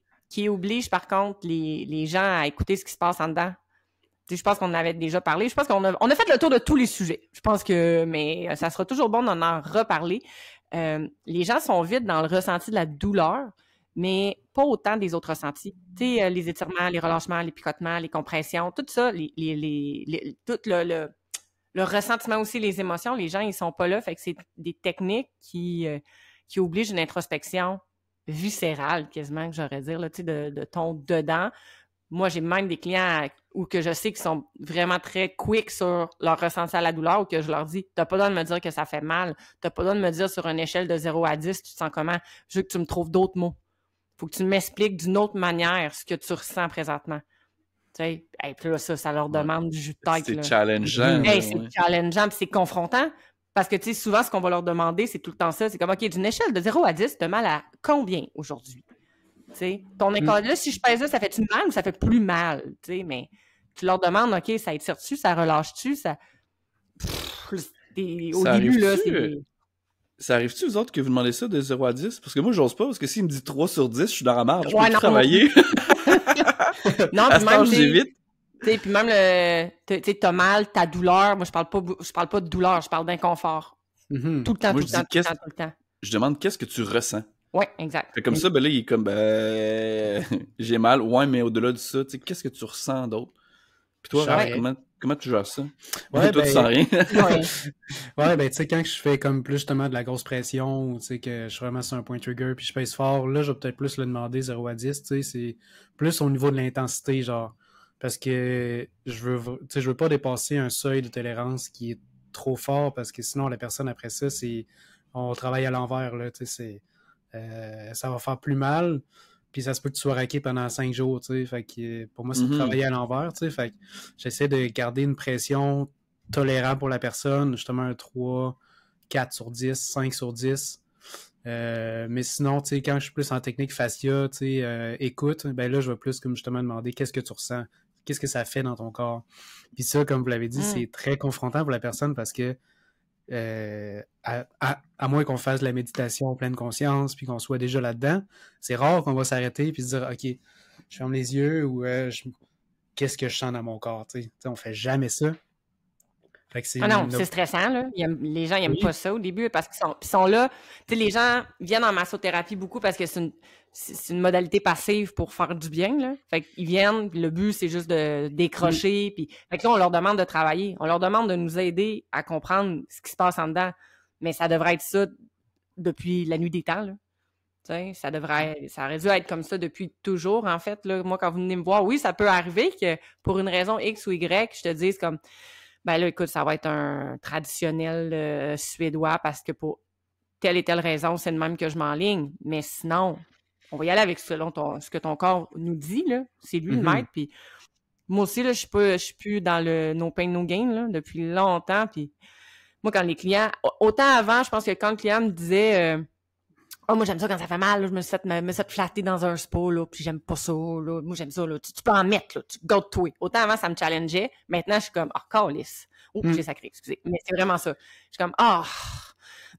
obligent, par contre, les gens à écouter ce qui se passe en dedans. Tu sais, je pense qu'on en avait déjà parlé. Je pense qu'on a fait le tour de tous les sujets. Je pense que, mais ça sera toujours bon d'en reparler. Les gens sont vite dans le ressenti de la douleur, mais pas autant des autres ressentis. Tu sais, les étirements, les relâchements, les picotements, les compressions, tout ça, tout le ressentiment aussi, les émotions, les gens, ils sont pas là. Fait que c'est des techniques qui obligent une introspection viscérale, quasiment, que j'aurais dire, là, tu sais, de ton dedans. Moi, j'ai même des clients où que je sais qu'ils sont vraiment très quick sur leur ressenti à la douleur, ou que je leur dis, t'as pas le droit de me dire que ça fait mal, t'as pas le droit de me dire sur une échelle de 0 à 10, tu te sens comment? Je veux que tu me trouves d'autres mots. Faut que tu m'expliques d'une autre manière ce que tu ressens présentement. Tu sais, puis là, ça leur demande du jus de tête. C'est challengeant. C'est challengeant, puis c'est confrontant. Parce que, tu sais, souvent, ce qu'on va leur demander, c'est tout le temps ça. C'est comme, OK, d'une échelle de 0 à 10, t'as mal à combien aujourd'hui? Tu sais, ton école, là, si je pèse là, ça fait-tu mal ou ça fait plus mal? Tu sais, mais tu leur demandes, OK, ça étire-tu, ça relâche-tu, ça... Au début, là, c'est... ça arrive-tu, vous autres, que vous demandez ça de 0 à 10? Parce que moi, j'ose pas, parce que s'il me dit 3 sur 10, je suis dans la merde, je peux Ouais, plus non. travailler. Non, À puis ce même, temps, j'évite. puis même t'as mal, ta douleur. Moi, je parle pas de douleur, je parle d'inconfort. Mhm. Tout le temps, Moi, tout je le temps, dis, tout le temps. je demande qu'est-ce que tu ressens. Ouais, exact. Fait comme ça, ben là, il est comme, j'ai mal. Ouais, mais au-delà de ça, tu sais, qu'est-ce que tu ressens d'autre? Puis toi, Je Raph, sens rien. comment tu gères ça? Ouais, Toi, tu sens rien. Ouais. Ouais, ben, tu sais, quand je fais comme plus justement de la grosse pression, ou tu sais, que je suis vraiment sur un point trigger, puis je pèse fort, là, je vais peut-être plus le demander 0 à 10, tu sais, c'est plus au niveau de l'intensité, genre, parce que je veux pas dépasser un seuil de tolérance qui est trop fort, parce que sinon, la personne après ça, on travaille à l'envers, là, tu sais, ça va faire plus mal, puis ça se peut que tu sois raqué pendant 5 jours, tu sais, fait que pour moi, c'est de travailler à l'envers, tu sais, fait que j'essaie de garder une pression tolérable pour la personne, justement un 3, 4 sur 10, 5 sur 10. Mais sinon, tu sais, quand je suis plus en technique fascia, tu sais, écoute, ben là, je vais plus comme justement demander qu'est-ce que tu ressens, qu'est-ce que ça fait dans ton corps. Puis ça, comme vous l'avez dit, c'est très confrontant pour la personne parce que à moins qu'on fasse de la méditation en pleine conscience puis qu'on soit déjà là-dedans, c'est rare qu'on va s'arrêter puis se dire OK, je ferme les yeux ou qu'est-ce que je sens dans mon corps, tu sais, on fait jamais ça. Fait que C'est stressant, là. Les gens, ils aiment pas ça au début parce qu'ils sont là. Tu sais, les gens viennent en massothérapie beaucoup parce que c'est une modalité passive pour faire du bien, là. Fait qu'ils viennent, puis le but, c'est juste de décrocher. Puis, fait que là, on leur demande de travailler. On leur demande de nous aider à comprendre ce qui se passe en dedans. Mais ça devrait être ça depuis la nuit des temps, là. Tu sais, ça aurait dû être comme ça depuis toujours, en fait, là. Moi, quand vous venez me voir, oui, ça peut arriver que pour une raison X ou Y, je te dise comme... Ben là, écoute, ça va être un traditionnel suédois parce que pour telle et telle raison, c'est le même que je m'enligne. Mais sinon, on va y aller avec selon ce que ton corps nous dit, là. C'est lui le maître. Puis moi aussi, là, je suis plus dans le no pain, no gain, là, depuis longtemps. Puis moi, quand les clients... Autant avant, je pense que quand le client me disait... moi, j'aime ça quand ça fait mal, là, je me suis fait flatter dans un spa, là, puis j'aime pas ça, là. Moi, j'aime ça, là. Tu peux en mettre, là. Tu gardes toi. Autant avant, ça me challengeait. Maintenant, je suis comme, câlisse. J'ai sacré, excusez. Mais c'est vraiment ça. Je suis comme,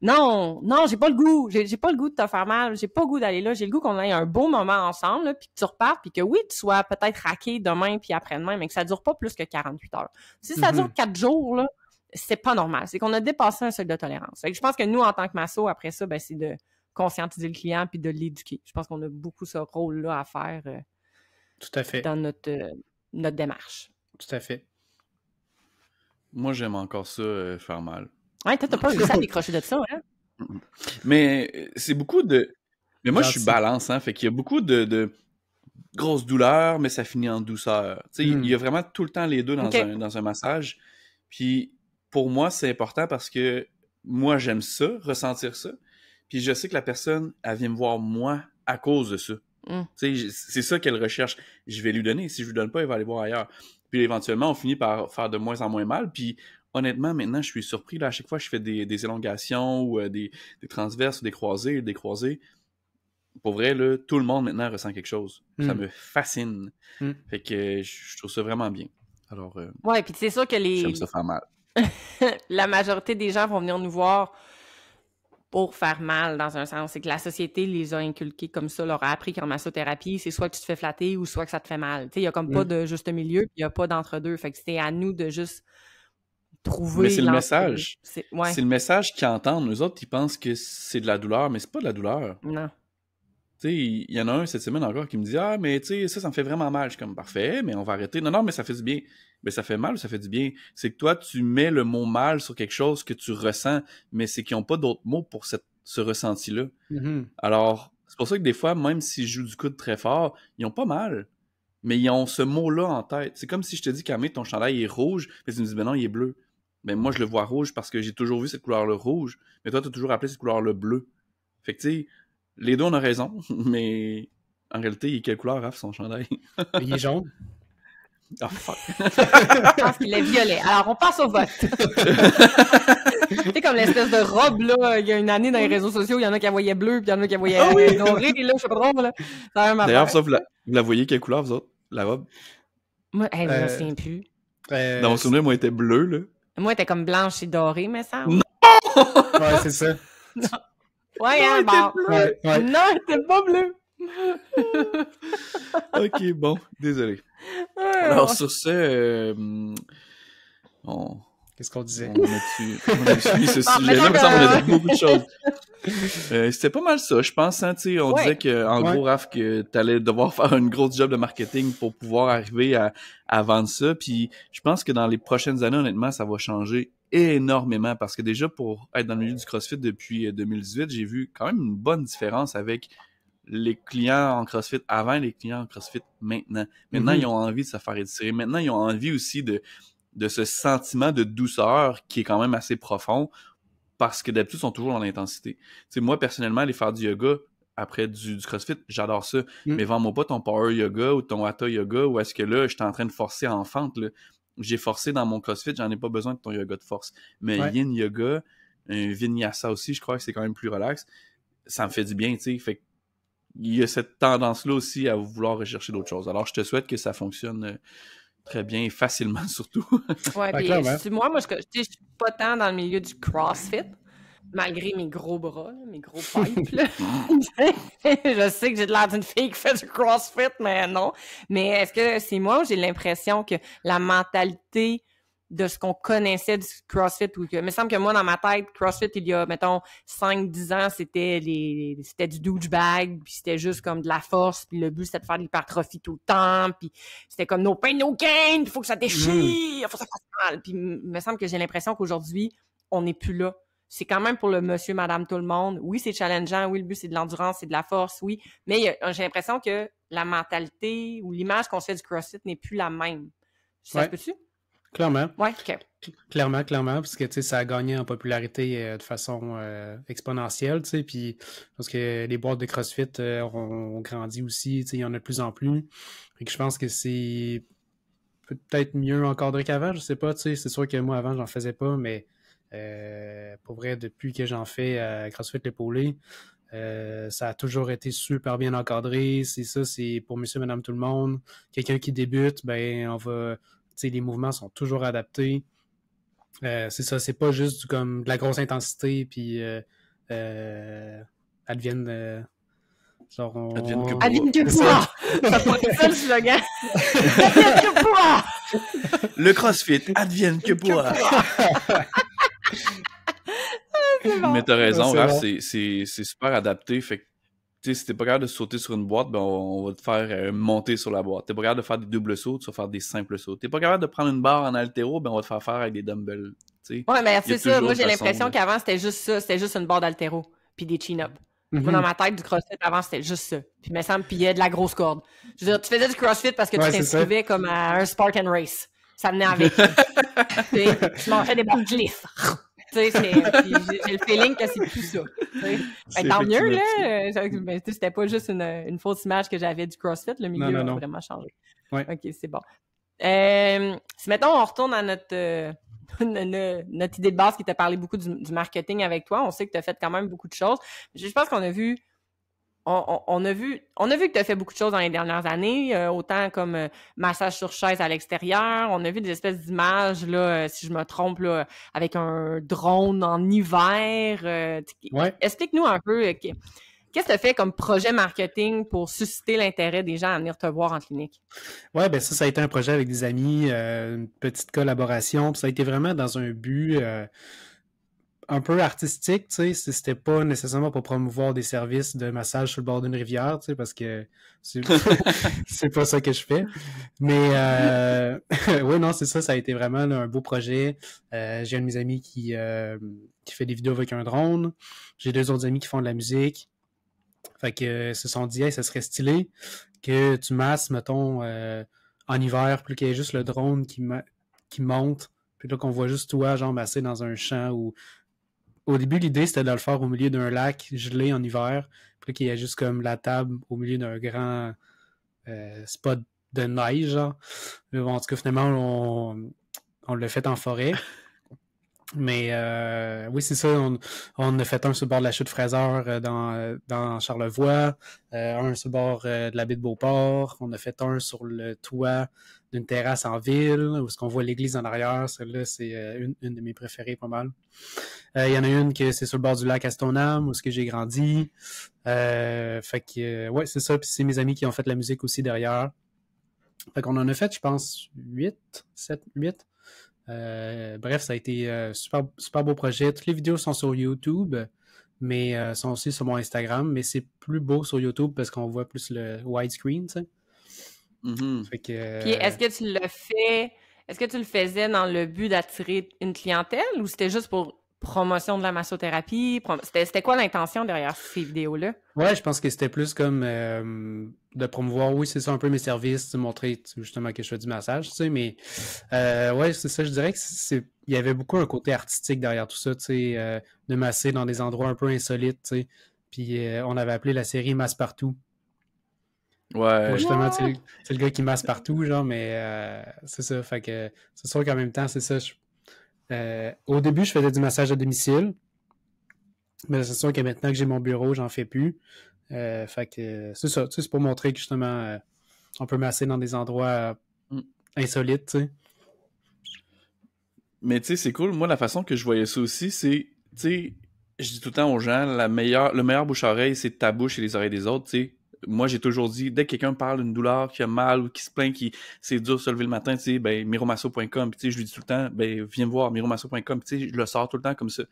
non, j'ai pas le goût. J'ai pas le goût de te faire mal. J'ai pas le goût d'aller là. J'ai le goût qu'on ait un beau moment ensemble, là, puis que tu repartes, puis que oui, tu sois peut-être raqué demain puis après-demain, mais que ça dure pas plus que 48 heures. Si ça dure 4 jours, là, c'est pas normal. C'est qu'on a dépassé un seuil de tolérance. Fait que je pense que nous, en tant que masso, après ça, ben, c'est de conscientiser le client puis de l'éduquer. Je pense qu'on a beaucoup ce rôle-là à faire tout à fait. dans notre démarche. Tout à fait. Moi, j'aime encore ça, faire mal. Ouais, toi, t'as pas réussi à décrocher de ça, hein? Mais c'est beaucoup de... Mais moi, je suis balance, hein, fait qu'il y a beaucoup de grosses douleurs, mais ça finit en douceur. Tu sais, il y a vraiment tout le temps les deux dans un massage. Puis, pour moi, c'est important parce que moi, j'aime ça, ressentir ça. Puis je sais que la personne, elle vient me voir moi à cause de ça. Tu sais, c'est ça qu'elle recherche. Je vais lui donner. Si je lui donne pas, elle va aller voir ailleurs. Puis éventuellement, on finit par faire de moins en moins mal. Puis honnêtement, maintenant, je suis surpris. Là, à chaque fois, je fais des élongations ou des transverses ou des croisés. Pour vrai, là, tout le monde maintenant ressent quelque chose. Ça me fascine. Fait que je trouve ça vraiment bien. Alors, ouais, puis c'est sûr que j'aime ça faire mal. La majorité des gens vont venir nous voir pour faire mal, dans un sens. C'est que la société les a inculqués comme ça, leur a appris qu'en massothérapie, c'est soit que tu te fais flatter ou soit que ça te fait mal. Tu sais, il y a comme pas de juste milieu, puis il y a pas d'entre-deux. Fait que c'est à nous de juste trouver... Mais c'est le message. C'est le message qu'ils entendent. Eux autres, ils pensent que c'est de la douleur, mais c'est pas de la douleur. Non. Tu sais, il y en a un cette semaine encore qui me dit « Ah, mais tu sais, ça me fait vraiment mal. » Je suis comme « Parfait, mais on va arrêter. » Non, mais ça fait du bien. Mais ça fait mal ou ça fait du bien? C'est que toi, tu mets le mot mal sur quelque chose que tu ressens, mais c'est qu'ils n'ont pas d'autres mots pour ce ressenti-là. Alors, c'est pour ça que des fois, même s'ils jouent du coude très fort, ils ont pas mal, mais ils ont ce mot-là en tête. C'est comme si je te dis, Camille, ton chandail est rouge, mais tu me dis, ben non, il est bleu. Ben moi, je le vois rouge parce que j'ai toujours vu cette couleur-là rouge, mais toi, tu as toujours appelé cette couleur-là bleu. Fait que, tu sais, les deux, on a raison, mais en réalité, il est quelle couleur, Raph, son chandail? Il est jaune. Ah, fuck. Je pense qu'il est violet. Alors, on passe au vote. Tu sais, comme l'espèce de robe, là, il y a une année dans les réseaux sociaux, il y en a qui la voyaient bleu, puis il y en a qui la voyaient dorée, là, je sais pas trop, là. D'ailleurs, ça, vous la voyez quelle couleur, vous autres, la robe? Moi, je me souviens plus. Dans mon souvenir, moi, elle était bleue, là. Moi, elle était comme blanche et dorée, mais ça. Non! Ouais, c'est ça. Ouais, hein, bon. Ouais. Non, t'es pas bleu. Ok, bon, désolé. Alors, sur ce, on, Qu'est-ce qu'on disait? on a tué ce Bon, sujet-là, maintenant mais ça, on a que- dit beaucoup de choses. C'était pas mal ça, je pense. Hein, tu sais, on Ouais. disait que, en Ouais. gros, Raph, que t'allais devoir faire une grosse job de marketing pour pouvoir arriver à vendre ça. Puis, je pense que dans les prochaines années, honnêtement, ça va changer énormément parce que déjà, pour être dans le milieu du CrossFit depuis 2018, j'ai vu quand même une bonne différence avec les clients en CrossFit avant et les clients en CrossFit maintenant. Maintenant, Mhm. ils ont envie de se faire étirer. Maintenant, ils ont envie aussi de ce sentiment de douceur qui est quand même assez profond parce que d'habitude, ils sont toujours dans l'intensité. Tu sais, moi, personnellement, aller faire du yoga après du CrossFit, j'adore ça. Mais vends-moi pas ton Power Yoga ou ton Hatha Yoga où est-ce que là, je suis en train de forcer en fente, là. J'ai forcé dans mon CrossFit, j'en ai pas besoin de ton yoga de force. Mais Ouais. Yin Yoga, un Vinyasa aussi, je crois que c'est quand même plus relax. Ça me fait du bien, tu sais. Fait il y a cette tendance-là aussi à vouloir rechercher d'autres choses. Alors, je te souhaite que ça fonctionne très bien et facilement, surtout. Ouais, Ouais, puis clairement. moi, tu sais, je suis pas tant dans le milieu du CrossFit, malgré mes gros bras, là, mes gros pipes, là. Je sais que j'ai de l'air d'une fille qui fait du CrossFit, mais non. Mais est-ce que c'est moi ou j'ai l'impression que la mentalité de ce qu'on connaissait du CrossFit ou que, il me semble que moi, dans ma tête, CrossFit, il y a, mettons, 5-10 ans, c'était du douchebag, puis c'était juste comme de la force, puis le but, c'était de faire de l'hypertrophie tout le temps, puis c'était comme no pain, no gain, il faut que ça déchire, il faut que ça fasse mal. Puis il me semble que j'ai l'impression qu'aujourd'hui, on n'est plus là. C'est quand même pour le monsieur, madame, tout le monde. Oui, c'est challengeant. Oui, le but, c'est de l'endurance, c'est de la force, oui. Mais j'ai l'impression que la mentalité ou l'image qu'on se fait du CrossFit n'est plus la même. Ça se peut-tu? Clairement. Ouais, OK. Clairement, parce que tu sais, ça a gagné en popularité de façon exponentielle, tu sais, puis parce que les boîtes de CrossFit ont grandi aussi, tu sais, il y en a de plus en plus. Et que je pense que c'est peut-être mieux encadré qu'avant, je sais pas, tu sais, c'est sûr que moi avant j'en faisais pas, mais pour vrai, depuis que j'en fais à CrossFit l'épaulé, ça a toujours été super bien encadré. C'est ça, c'est pour monsieur, madame, tout le monde. Quelqu'un qui débute, ben on va, tu sais, les mouvements sont toujours adaptés. C'est ça, c'est pas juste comme de la grosse intensité, puis advienne, genre Advienne que Advienne que c'est pourra! Ça pourrait être ça le slogan! Advienne que pourra! Le CrossFit, advienne que pourra. C'est bon. Mais t'as raison, C'est Raph, bon. c'est super adapté. Fait que, tu sais, si t'es pas capable de sauter sur une boîte, ben on va te faire monter sur la boîte. T'es pas capable de faire des doubles sauts, tu vas faire des simples sauts. T'es pas capable de prendre une barre en haltéro, ben on va te faire avec des dumbbells. Tu sais, Ouais, mais il y a c'est ça. toujours Moi, une j'ai façon l'impression de... qu'avant, c'était juste ça. C'était juste une barre d'haltéro. Puis des chin-ups. Moi, dans ma tête, du CrossFit, avant, c'était juste ça. Puis, il me semble, puis il y a de la grosse corde. Je veux dire, tu faisais du CrossFit parce que Ouais, tu c'est ça. t'inscrivais comme à un Spartan Race. Ça venait avec. Tu sais, tu mangeais des barres cliff. Tu sais, puis j'ai le feeling que c'est plus ça. Tu sais. C'est Ben, tant mieux, effectivement ça. là. Ben, tu sais, c'était pas juste une fausse image que j'avais du CrossFit. Le milieu a Non. vraiment changé. Ouais. OK, c'est bon. Si, mettons, on retourne à notre idée de base qui t'a parlé beaucoup du marketing avec toi, on sait que tu as fait quand même beaucoup de choses. Je pense qu'on a vu on a vu que tu as fait beaucoup de choses dans les dernières années, autant comme massage sur chaise à l'extérieur. On a vu des espèces d'images, là, si je me trompe, là, avec un drone en hiver. Ouais. Explique-nous un peu, qu'est-ce que tu as fait comme projet marketing pour susciter l'intérêt des gens à venir te voir en clinique? Ouais, ben ça a été un projet avec des amis, une petite collaboration. Puis ça a été vraiment dans un but un peu artistique, tu sais. C'était pas nécessairement pour promouvoir des services de massage sur le bord d'une rivière, tu sais, parce que c'est pas ça que je fais. Mais oui, non, c'est ça. Ça a été vraiment là, un beau projet. J'ai un de mes amis qui fait des vidéos avec un drone. J'ai 2 autres amis qui font de la musique. Fait que se sont dit, hey, ça serait stylé que tu masses, mettons, en hiver, plus qu'il y ait juste le drone qui monte, puis là qu'on voit juste toi, genre, masser dans un champ. Ou au début, l'idée, c'était de le faire au milieu d'un lac gelé en hiver, puis là qu'il y ait juste comme la table au milieu d'un grand spot de neige, genre. Mais bon, en tout cas, finalement, on l'a fait en forêt. Mais oui, c'est ça. On a fait un sur le bord de la chute Fraser dans Charlevoix, un sur le bord de la baie de Beauport. On a fait un sur le toit d'une terrasse en ville, où ce qu'on voit l'église en arrière. Celle-là, c'est une de mes préférées pas mal. Il y en a une que c'est sur le bord du lac à Stoneham, où ce que j'ai grandi. Fait que, ouais, c'est ça. Puis c'est mes amis qui ont fait la musique aussi derrière. Fait qu'on en a fait, je pense, 7, 8. Bref, ça a été super, super beau projet. Toutes les vidéos sont sur YouTube, mais sont aussi sur mon Instagram. Mais c'est plus beau sur YouTube parce qu'on voit plus le widescreen, tu sais. Fait que, Puis est-ce que tu le faisais dans le but d'attirer une clientèle ou c'était juste pour promotion de la massothérapie? C'était quoi l'intention derrière ces vidéos-là? Ouais, je pense que c'était plus comme de promouvoir, oui, c'est ça, un peu mes services, montrer justement que je fais du massage, tu sais, mais ouais, c'est ça, je dirais que il y avait beaucoup un côté artistique derrière tout ça, tu sais, de masser dans des endroits un peu insolites, tu sais, puis on avait appelé la série Masse Partout. Ouais. Pour justement, c'est le gars qui masse partout, genre, mais c'est ça, fait que c'est sûr qu'en même temps, c'est ça, au début, je faisais du massage à domicile, mais c'est sûr que maintenant que j'ai mon bureau, j'en fais plus. Fait que c'est ça, tu sais, c'est pour montrer que justement, on peut masser dans des endroits insolites, tu sais. Mais tu sais, c'est cool. Moi, la façon que je voyais ça aussi, c'est, tu sais, je dis tout le temps aux gens, le meilleur bouche-oreille, c'est ta bouche et les oreilles des autres, tu sais. Moi, j'ai toujours dit, dès que quelqu'un parle d'une douleur, qui a mal ou qui se plaint, qui c'est dur de se lever le matin, tu sais, ben, miromasso.com, tu sais, je lui dis tout le temps, ben, viens me voir, miromasso.com, tu sais, je le sors tout le temps comme ça.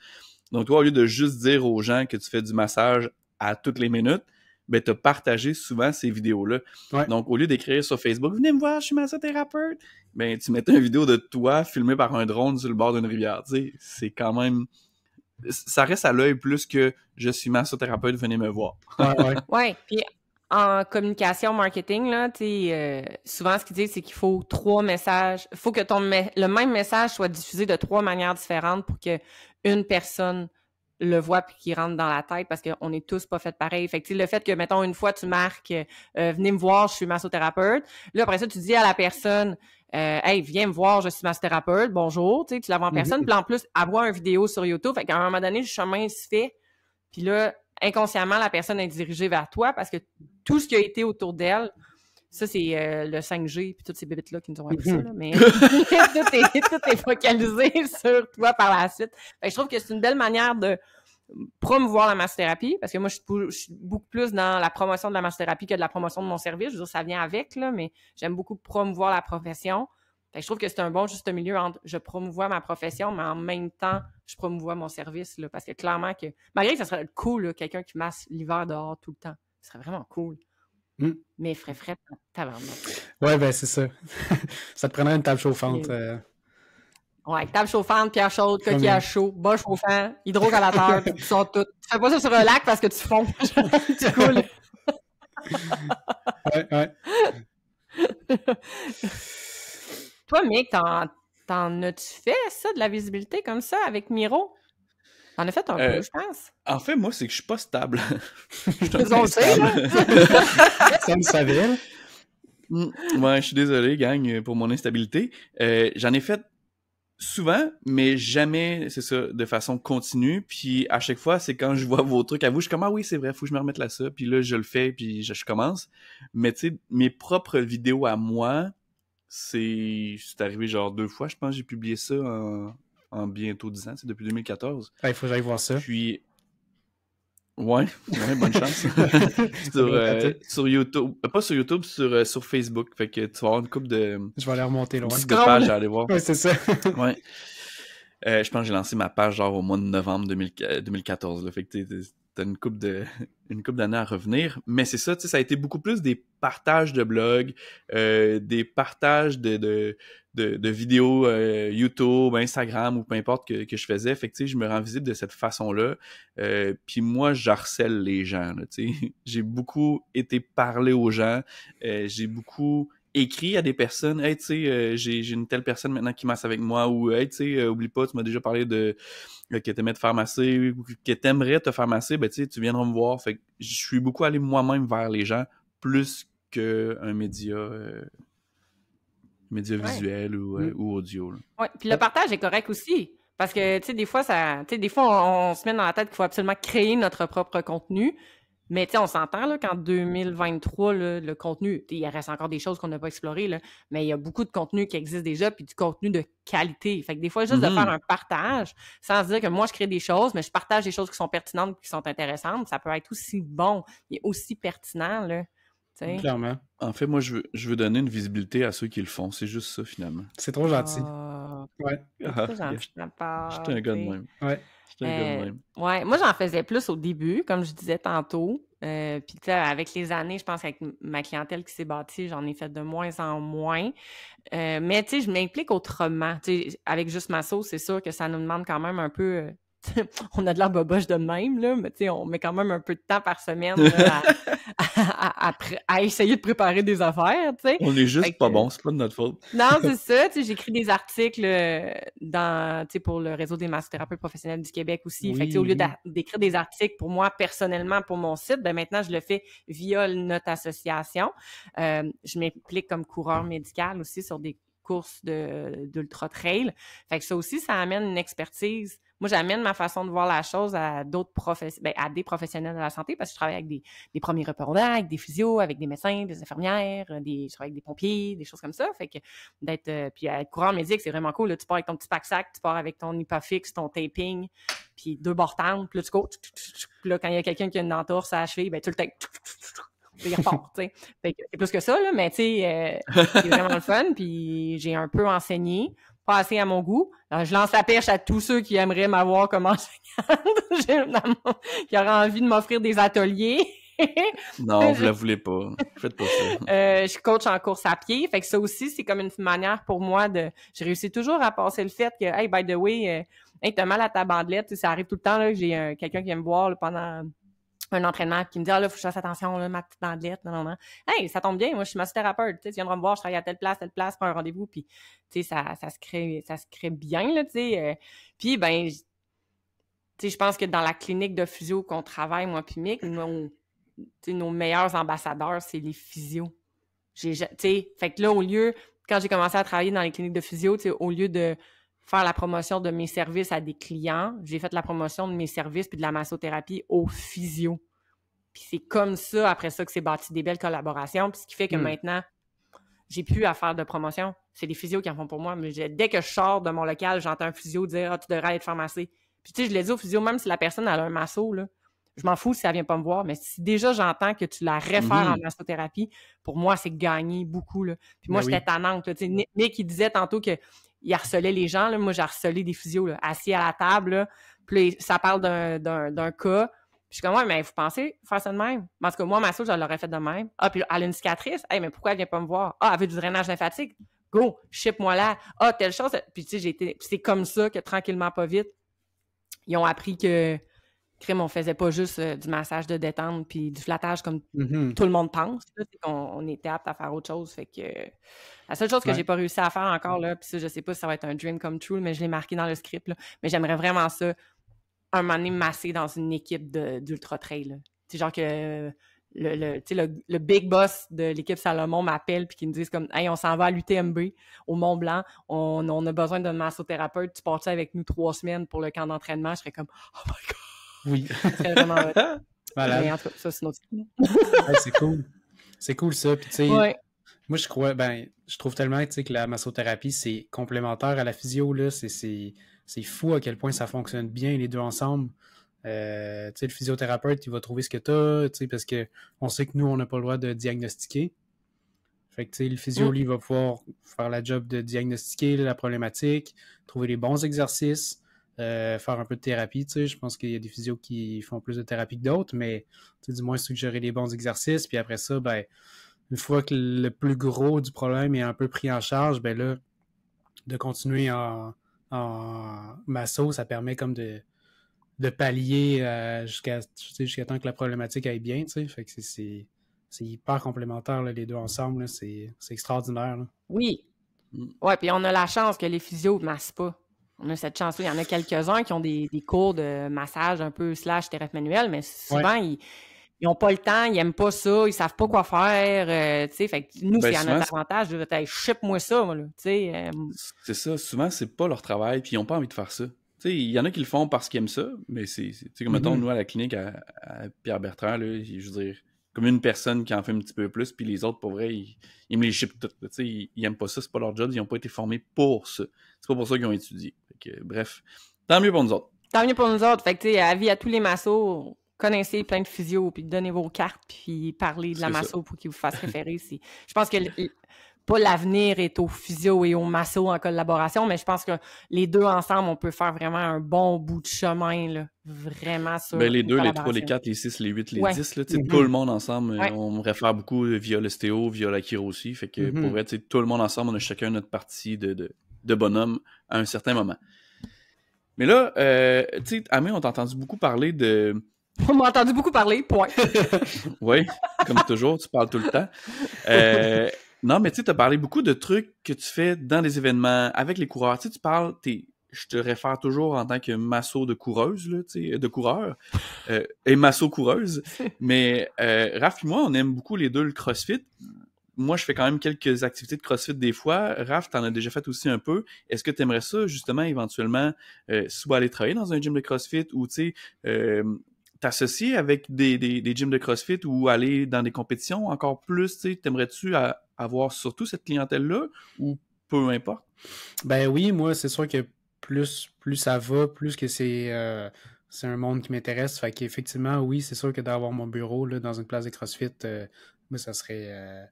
Donc, toi, au lieu de juste dire aux gens que tu fais du massage à toutes les minutes, ben, t'as partagé souvent ces vidéos-là. Ouais. Donc, au lieu d'écrire sur Facebook, venez me voir, je suis massothérapeute, ben, tu mettais une vidéo de toi filmée par un drone sur le bord d'une rivière, tu sais, c'est quand même... Ça reste à l'œil plus que je suis massothérapeute, venez me voir. Ouais, puis en communication marketing, là, souvent ce qu'ils disent, c'est qu'il faut 3 messages. Il faut que le même message soit diffusé de 3 manières différentes pour que une personne le voit puis qu'il rentre dans la tête parce qu'on est tous pas fait pareil. Fait que le fait que, mettons, une fois, tu marques venez me voir, je suis massothérapeute. Là, après ça, tu dis à la personne hey, viens me voir, je suis massothérapeute, bonjour, tu la vois en personne. Puis en plus, elle voit une vidéo sur YouTube. Fait qu'à un moment donné, le chemin se fait. Puis là, inconsciemment, la personne est dirigée vers toi parce que tout ce qui a été autour d'elle, ça, c'est le 5G puis toutes ces bébites-là qui nous ont appris ça, là, mais tout est focalisé sur toi par la suite. Fait que je trouve que c'est une belle manière de promouvoir la massothérapie parce que moi, je suis beaucoup plus dans la promotion de la massothérapie que de la promotion de mon service. Je veux dire, ça vient avec, là, mais j'aime beaucoup promouvoir la profession. Fait que je trouve que c'est un bon juste milieu entre je promouvois ma profession, mais en même temps, je promouvois mon service, là, parce que clairement que, malgré que ça serait cool, là, quelqu'un qui masse l'hiver dehors tout le temps, ce serait vraiment cool. Mais frais, tabarnak. Ouais, ben c'est ça. Ça te prendrait une table chauffante. Ouais, table chauffante, pierre chaude, coquillage chaud, bas chauffant, hydrocalateur, tu sors tout. Tu fais pas ça sur un lac parce que tu fonds. Tu coules. Ouais. Toi, Mick, t'en as-tu fait ça, de la visibilité comme ça, avec Miro? T'en as fait un peu, je pense. En fait, moi, c'est que je suis pas stable. Je te le sais, là. Ça me savait. Ouais, je suis désolé, gang, pour mon instabilité. J'en ai fait souvent, mais jamais, c'est ça, de façon continue. Puis à chaque fois, c'est quand je vois vos trucs à vous, je suis comme, ah oui, c'est vrai, faut que je me remette là ça. Puis là, je le fais, puis je commence. Mais tu sais, mes propres vidéos à moi, c'est arrivé genre 2 fois, je pense, j'ai publié ça en bientôt 10 ans, c'est depuis 2014. Il faut que j'aille voir ça. Puis, ouais, bonne chance. sur YouTube, pas sur YouTube, sur Facebook. Fait que tu vas avoir une couple de... Je vais aller remonter loin. De pages à aller voir. Ouais, c'est ça. Ouais. Je pense que j'ai lancé ma page genre au mois de novembre 2014. Là. Fait que t'as une couple d'années à revenir. Mais c'est ça, tu sais, ça a été beaucoup plus des partages de blogs, des partages de vidéos YouTube, Instagram ou peu importe que je faisais. Fait que tu sais, je me rends visible de cette façon-là. Puis moi, j'harcèle les gens. Là, tu sais. J'ai beaucoup été parler aux gens. J'ai beaucoup écrit à des personnes, hey, tu sais, j'ai une telle personne maintenant qui masse avec moi, ou hey, tu sais, oublie pas, tu m'as déjà parlé de que t'aimais te faire masser, ou que t'aimerais te faire masser, ben tu sais, tu viendras me voir. Fait que je suis beaucoup allé moi-même vers les gens, plus qu'un média visuel ou audio. Là. Ouais, puis le partage est correct aussi. Parce que, tu sais, des fois, on se met dans la tête qu'il faut absolument créer notre propre contenu. Mais tu sais, on s'entend là, qu'en 2023, là, le contenu, il reste encore des choses qu'on n'a pas explorées, là, mais il y a beaucoup de contenu qui existe déjà, puis du contenu de qualité. Fait que des fois, juste de faire un partage, sans se dire que moi, je crée des choses, mais je partage des choses qui sont pertinentes, qui sont intéressantes, ça peut être aussi bon et aussi pertinent, là. T'sais. Clairement. En fait, moi, je veux donner une visibilité à ceux qui le font. C'est juste ça, finalement. C'est trop gentil. Ouais. C'est trop gentil de ta part. J'étais un gars de même. Ouais. J'étais un gars de même. Ouais, moi, j'en faisais plus au début, comme je disais tantôt. Puis, tu sais, avec les années, je pense qu'avec ma clientèle qui s'est bâtie, j'en ai fait de moins en moins. Mais, tu sais, je m'implique autrement. Tu sais, avec Juste ma sauce, c'est sûr que ça nous demande quand même un peu... on a de la boboche de même, là, mais tu sais, on met quand même un peu de temps par semaine là, à essayer de préparer des affaires, tu sais. On est juste pas bon, c'est pas de notre faute. Non, c'est ça, tu sais, j'écris des articles tu sais, pour le réseau des massothérapeutes professionnels du Québec aussi. Oui, fait que, tu sais, au lieu d'écrire des articles pour moi personnellement pour mon site, ben maintenant je le fais via notre association. Je m'implique comme coureur médical aussi sur des courses d'ultra trail. Fait que ça aussi, ça amène une expertise. Moi, j'amène ma façon de voir la chose à d'autres à des professionnels de la santé parce que je travaille avec des premiers répondants, avec des physios, avec des médecins, des infirmières, je travaille avec des pompiers, des choses comme ça. Fait que puis être coureur médic, c'est vraiment cool. Là, tu pars avec ton petit pack-sac, tu pars avec ton Hypafix, ton taping, puis 2 bords-tentes, puis là, tu cours. Puis là, quand il y a quelqu'un qui a une entorse à la cheville, ben tu le tapes. Puis il repart, tu sais. Fait que c'est plus que ça, là, mais tu sais, c'est vraiment le fun. Puis j'ai un peu enseigné, pas assez à mon goût. Alors, je lance la pêche à tous ceux qui aimeraient m'avoir comme enseignante, qui auraient envie de m'offrir des ateliers. Non, vous la voulez pas. Faites pas ça. Je coach en course à pied. Fait que ça aussi, c'est comme une manière pour moi de... J'ai réussi toujours à passer le fait que, hey, by the way, hey, t'as mal à ta bandelette. Ça arrive tout le temps, là, que j'ai quelqu'un qui vient me voir là, pendant un entraînement qui me dit « Ah là, faut que je fasse attention, là, ma petite bandelette. » Non. Hey, ça tombe bien, moi, je suis massothérapeute. Tu viendras me voir, je travaille à telle place, prends un rendez-vous. Puis, tu sais, ça se crée bien, là, tu sais. Puis, ben, tu sais, je pense que dans la clinique de physio qu'on travaille, moi puis Mick, nos meilleurs ambassadeurs, c'est les physios. Tu sais, fait que là, quand j'ai commencé à travailler dans les cliniques de physio, tu sais, au lieu de faire la promotion de mes services à des clients, j'ai fait la promotion de mes services puis de la massothérapie aux physios. Puis c'est comme ça, après ça, que c'est bâti des belles collaborations. Puis ce qui fait que maintenant, j'ai plus à faire de promotion. C'est les physios qui en font pour moi. Mais dès que je sors de mon local, j'entends un physio dire « Ah, tu devrais aller te faire masser. » Puis tu sais, je l'ai dit au physio, même si la personne a un masso, là, je m'en fous si elle vient pas me voir, mais si déjà j'entends que tu la réfères en massothérapie, pour moi, c'est gagné beaucoup, là. Puis moi, j'étais tannante, là. Tu sais, Nick, il disait tantôt qu'il harcelait les gens, là. Moi, j'ai harcelé des physios, là, assis à la table, là. Puis là, ça parle d'un cas. Puis je suis comme, ouais, mais vous pensez faire ça de même? En tout cas, moi, ma soeur, je l'aurais fait de même. Ah, puis elle a une cicatrice. Hey, mais pourquoi elle vient pas me voir? Ah, elle veut du drainage lymphatique. Go, ship-moi là. Ah, telle chose. Puis tu sais, c'est comme ça que tranquillement, pas vite, ils ont appris que on faisait pas juste du massage de détente puis du flattage comme tout le monde pense. C'est qu'on était apte à faire autre chose. Fait que la seule chose que j'ai pas réussi à faire encore, là, puis ça, je sais pas si ça va être un dream come true, mais je l'ai marqué dans le script, là, mais j'aimerais vraiment ça, un moment donné, masser dans une équipe d'ultra trail. C'est genre que le big boss de l'équipe Salomon m'appelle puis qui me disent comme « Hey, on s'en va à l'UTMB, au Mont-Blanc, on a besoin d'un massothérapeute, tu pars avec nous 3 semaines pour le camp d'entraînement? » Je serais comme « Oh my God! » Oui. C'est vraiment... Voilà. Mais en tout cas, ça, c'est notre... Ouais, c'est cool. C'est cool, ça. Puis, tu sais, ouais. Moi, je trouve tellement que la massothérapie, c'est complémentaire à la physio, là. C'est fou à quel point ça fonctionne bien, les deux ensemble. Le physiothérapeute, il va trouver ce que t'as, parce que on sait que nous, on n'a pas le droit de diagnostiquer. Fait que, le physio, lui, va pouvoir faire la job de diagnostiquer la problématique, trouver les bons exercices, faire un peu de thérapie, je pense qu'il y a des physios qui font plus de thérapie que d'autres, mais du moins suggérer les bons exercices, puis après ça, une fois que le plus gros du problème est un peu pris en charge, là, de continuer en masso, ça permet comme de pallier jusqu'à temps que la problématique aille bien, fait que c'est hyper complémentaire, là, les deux ensemble, là, c'est extraordinaire, là. Oui. Ouais, puis on a la chance que les physios ne massent pas. On a cette chance-là. Il y en a quelques-uns qui ont des cours de massage un peu / thérapie manuelle, mais souvent, ils n'ont pas le temps, ils n'aiment pas ça, ils savent pas quoi faire, tu sais. Fait que nous, c'est à notre avantage de ship-moi ça, là, tu sais. C'est ça. Souvent, c'est pas leur travail, puis ils n'ont pas envie de faire ça. Tu sais, il y en a qui le font parce qu'ils aiment ça, mais tu sais, comme mettons, nous, à la clinique, à Pierre-Bertrand, là, je veux dire, comme une personne qui en fait un petit peu plus, puis les autres, pour vrai, ils me les shippent toutes. Tu sais, ils aiment pas ça, c'est pas leur job, ils ont pas été formés pour ça. C'est pas pour ça qu'ils ont étudié. Fait que, bref, tant mieux pour nous autres. Tant mieux pour nous autres. Fait que, tu sais, avis à tous les massos, connaissez plein de physio, puis donnez vos cartes, puis parlez de la masso pour qu'ils vous fassent référer. Je pense que pas l'avenir est au physio et au masso en collaboration, mais je pense que les deux ensemble, on peut faire vraiment un bon bout de chemin, là, vraiment sur les 2, les 3, les 4, les 6, les 8, les 10, là, tout le monde ensemble, on me réfère beaucoup via l'ostéo, via la chiro aussi, fait que pour vrai, tout le monde ensemble, on a chacun notre partie de bonhomme à un certain moment. Mais là, tu sais, Amé, on t'a entendu beaucoup parler de... On m'a entendu beaucoup parler, point. Oui, comme toujours, tu parles tout le temps. Non, mais tu sais, tu as parlé beaucoup de trucs que tu fais dans les événements, avec les coureurs. Tu sais, tu parles, je te réfère toujours en tant que masso de coureuse, là, tu sais, de coureur, et masso coureuse. Mais Raph et moi, on aime beaucoup les deux le CrossFit. Moi, je fais quand même quelques activités de CrossFit des fois. Raph, t'en as déjà fait aussi un peu. Est-ce que tu aimerais ça, justement, éventuellement, soit aller travailler dans un gym de CrossFit ou, tu sais, t'associer avec des gyms de CrossFit ou aller dans des compétitions encore plus, tu sais, t'aimerais-tu avoir surtout cette clientèle-là ou peu importe? Ben oui, moi, c'est sûr que plus ça va, plus que c'est un monde qui m'intéresse. Fait qu'effectivement, oui, c'est sûr que d'avoir mon bureau là, dans une place de CrossFit, moi, ça serait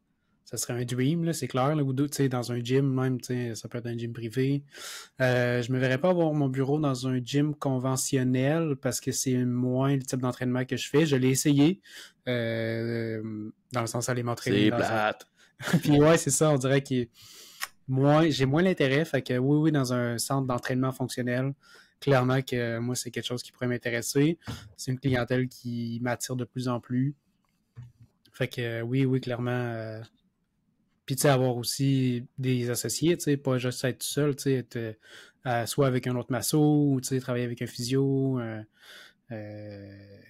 un dream, là, c'est clair. Là, ou dans un gym même, ça peut être un gym privé. Je me verrais pas avoir mon bureau dans un gym conventionnel parce que c'est moins le type d'entraînement que je fais. Je l'ai essayé, dans le sens d'aller m'entraîner. C'est plate. Puis ouais, c'est ça, on dirait que j'ai moins l'intérêt. Fait que oui, dans un centre d'entraînement fonctionnel, clairement que moi, c'est quelque chose qui pourrait m'intéresser. C'est une clientèle qui m'attire de plus en plus. Fait que oui, clairement. Puis, tu sais, avoir aussi des associés, tu sais, pas juste être tout seul, tu sais, être soit avec un autre masso, ou, tu sais, travailler avec un physio,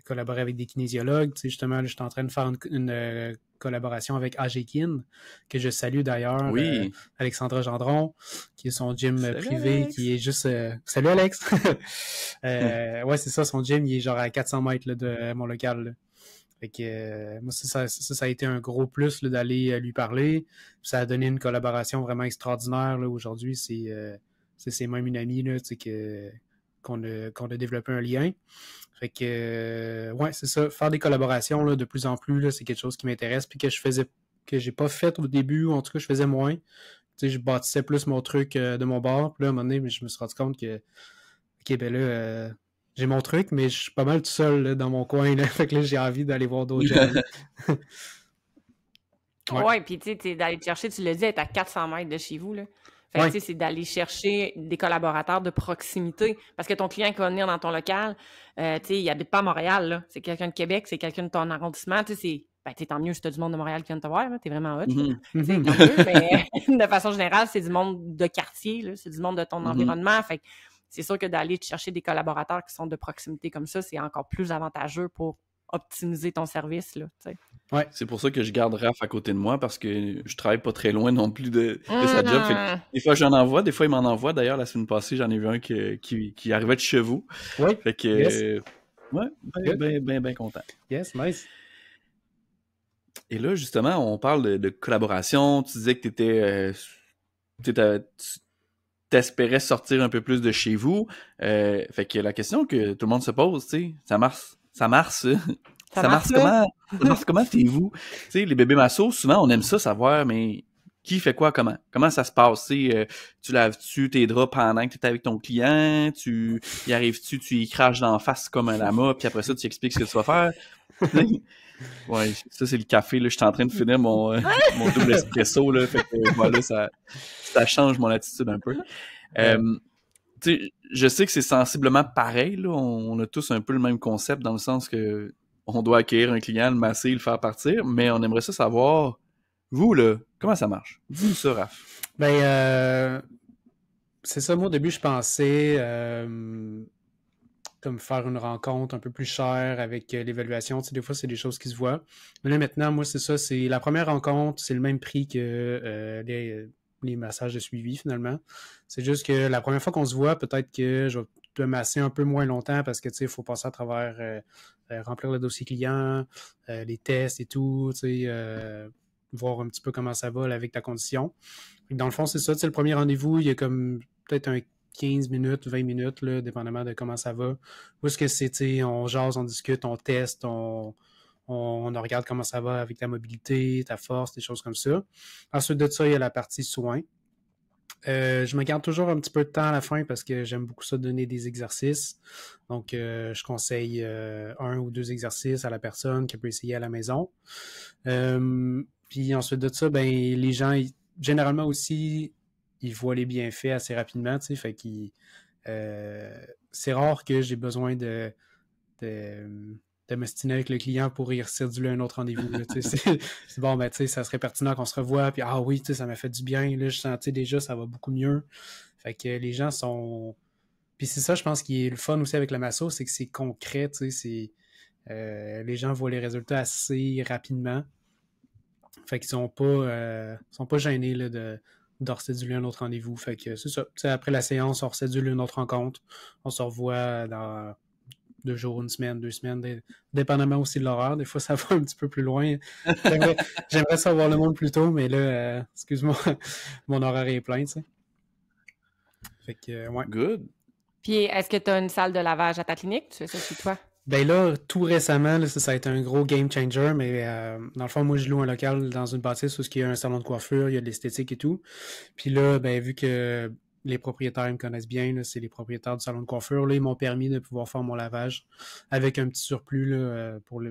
collaborer avec des kinésiologues. Tu sais, justement, là, je suis en train de faire une collaboration avec AGKIN, que je salue d'ailleurs. Oui. Alexandra Gendron, qui est son gym privé, Alex. qui est juste... Salut, Alex! Ouais, c'est ça, son gym, il est genre à 400 mètres là, de mon local, là. Fait que moi, ça a été un gros plus là, d'aller lui parler. Ça a donné une collaboration vraiment extraordinaire. Là, aujourd'hui, c'est même une amie là, qu'on a développé un lien. Fait que ouais, c'est ça. Faire des collaborations là, de plus en plus, là, c'est quelque chose qui m'intéresse puis que j'ai pas fait au début, ou en tout cas je faisais moins. Je bâtissais plus mon truc de mon bord. Puis là, à un moment donné, je me suis rendu compte que OK, ben là, j'ai mon truc, mais je suis pas mal tout seul là, dans mon coin. Là. Fait que là, j'ai envie d'aller voir d'autres gens. Ouais, puis tu sais, d'aller te chercher, tu l'as dit, être à 400 mètres de chez vous. Là. Fait que, tu sais, c'est d'aller chercher des collaborateurs de proximité. Parce que ton client qui va venir dans ton local, tu sais, il habite pas à Montréal. Là. C'est quelqu'un de Québec, c'est quelqu'un de ton arrondissement. Tu sais, tant mieux si tu as du monde de Montréal qui vient te voir. T'es vraiment hot. Tant mieux, mais de façon générale, c'est du monde de quartier. Là, c'est du monde de ton environnement. Fait que c'est sûr que d'aller te chercher des collaborateurs qui sont de proximité comme ça, c'est encore plus avantageux pour optimiser ton service. Là, ouais. C'est pour ça que je garde Raph à côté de moi, parce que je travaille pas très loin non plus de sa job. Fait que des fois, j'en envoie, des fois, il m'en envoie. D'ailleurs, la semaine passée, j'en ai vu un qui arrivait de chez vous. Oui. Fait que, ouais, ben content. Yes, nice. Et là, justement, on parle de collaboration. Tu disais que tu t'espérais sortir un peu plus de chez vous. Fait que la question que tout le monde se pose, tu sais, ça marche comment t'es vous? Tu sais, les bébés massos, souvent, on aime ça savoir, mais qui fait quoi comment? Comment ça se passe? Tu laves-tu tes draps pendant que t'es avec ton client? Y arrives-tu, tu y craches d'en face comme un lama, puis après ça, tu expliques ce que tu vas faire? Ouais, ça c'est le café, là. Je suis en train de finir mon double espresso, là. Fait que voilà, ça change mon attitude un peu. Tu sais, je sais que c'est sensiblement pareil, là. On a tous un peu le même concept dans le sens que on doit accueillir un client, le masser, le faire partir, mais on aimerait ça savoir, vous, là, comment ça marche? Dis-nous ça, Raph. Ben, c'est ça, moi, au début, je pensais comme faire une rencontre un peu plus chère avec l'évaluation. Tu sais, des fois, c'est des choses qui se voient. Mais là, maintenant, moi, c'est ça, c'est la première rencontre, c'est le même prix que les massages de suivi, finalement. C'est juste que la première fois qu'on se voit, peut-être que je vais de masser un peu moins longtemps parce que, tu sais, il faut passer à travers, remplir le dossier client, les tests et tout, tu sais, voir un petit peu comment ça va là, avec ta condition. Dans le fond, c'est ça, tu sais, le premier rendez-vous, il y a comme peut-être un 15 minutes, 20 minutes, là, dépendamment de comment ça va. Où est-ce que c'est, tu sais, on jase, on discute, on teste, on regarde comment ça va avec ta mobilité, ta force, des choses comme ça. Ensuite de ça, il y a la partie soins. Je me garde toujours un petit peu de temps à la fin parce que j'aime beaucoup ça donner des exercices. Donc, je conseille 1 ou 2 exercices à la personne qu'elle peut essayer à la maison. Puis ensuite de ça, ben les gens, généralement aussi, ils voient les bienfaits assez rapidement, tu sais, fait qu'ils... c'est rare que j'ai besoin de m'ostiner avec le client pour y rescheduler un autre rendez-vous. Là, c'est bon, ben tu sais, ça serait pertinent qu'on se revoie, puis ah oui, tu sais, ça m'a fait du bien, là, je sentais déjà, ça va beaucoup mieux. Fait que les gens sont... Puis c'est ça, je pense, qui est le fun aussi avec la masso, c'est que c'est concret, tu sais, les gens voient les résultats assez rapidement. Fait qu'ils sont pas gênés là, de rescheduler un autre rendez-vous. Fait que c'est ça. T'sais, après la séance, on reschedule une autre rencontre. On se revoit dans 2 jours, 1 semaine, 2 semaines, dépendamment aussi de l'horaire. Des fois, ça va un petit peu plus loin. J'aimerais savoir le monde plus tôt, mais là, excuse-moi, mon horaire est plein, tu sais. Fait que, ouais. Good. Puis, est-ce que tu as une salle de lavage à ta clinique? Tu fais ça chez toi? Ben là, tout récemment, là, ça a été un gros game changer, mais dans le fond, moi, je loue un local dans une bâtisse où il y a un salon de coiffure, il y a de l'esthétique et tout. Puis là, ben vu que les propriétaires me connaissent bien, là, c'est les propriétaires du salon de coiffure, là, ils m'ont permis de pouvoir faire mon lavage avec un petit surplus là, pour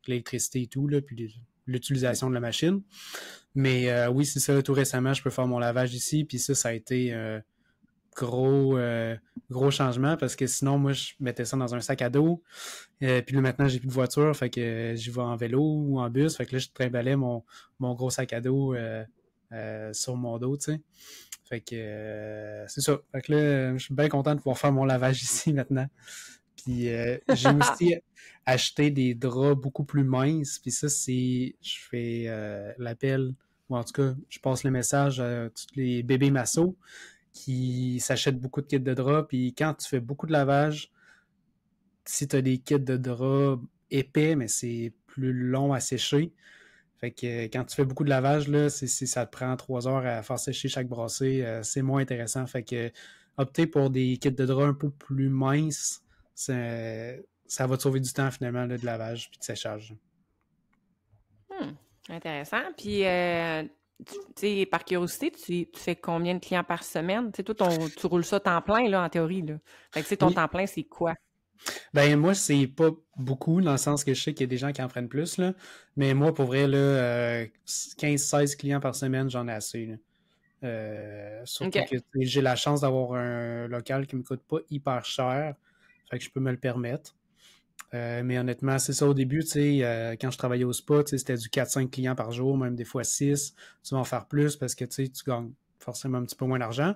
l'électricité et tout, là, puis l'utilisation de la machine. Mais oui, c'est ça, tout récemment, je peux faire mon lavage ici, puis ça a été... gros changement parce que sinon, moi, je mettais ça dans un sac à dos. Puis là, maintenant, j'ai plus de voiture, fait que j'y vais en vélo ou en bus. Fait que là, je trimballais mon gros sac à dos sur mon dos, tu sais. Fait que c'est ça. Fait que là, je suis bien content de pouvoir faire mon lavage ici maintenant. Puis j'ai aussi acheté des draps beaucoup plus minces. Puis ça, je fais l'appel, ou en tout cas, je passe le message à tous les bébés massos qui s'achètent beaucoup de kits de draps, puis quand tu fais beaucoup de lavage, si tu as des kits de draps épais, mais c'est plus long à sécher. Fait que quand tu fais beaucoup de lavage, là, ça te prend 3 heures à faire sécher chaque brassée, c'est moins intéressant. Fait que opter pour des kits de draps un peu plus minces, ça va te sauver du temps finalement là, de lavage puis de séchage. Intéressant. Puis tu sais, par curiosité, tu fais combien de clients par semaine? Tu sais, toi, tu roules ça temps plein, là, en théorie, là. Fait que, tu sais, ton temps plein, c'est quoi? Ben, moi, c'est pas beaucoup, dans le sens que je sais qu'il y a des gens qui en prennent plus, là. Mais moi, pour vrai, là, 15-16 clients par semaine, j'en ai assez, là. Surtout que j'ai la chance d'avoir un local qui me coûte pas hyper cher. Fait que je peux me le permettre. Mais honnêtement, c'est ça au début, tu sais, quand je travaillais au spa, tu sais, c'était du 4-5 clients par jour, même des fois 6. Tu vas en faire plus parce que, tu sais, tu gagnes forcément un petit peu moins d'argent.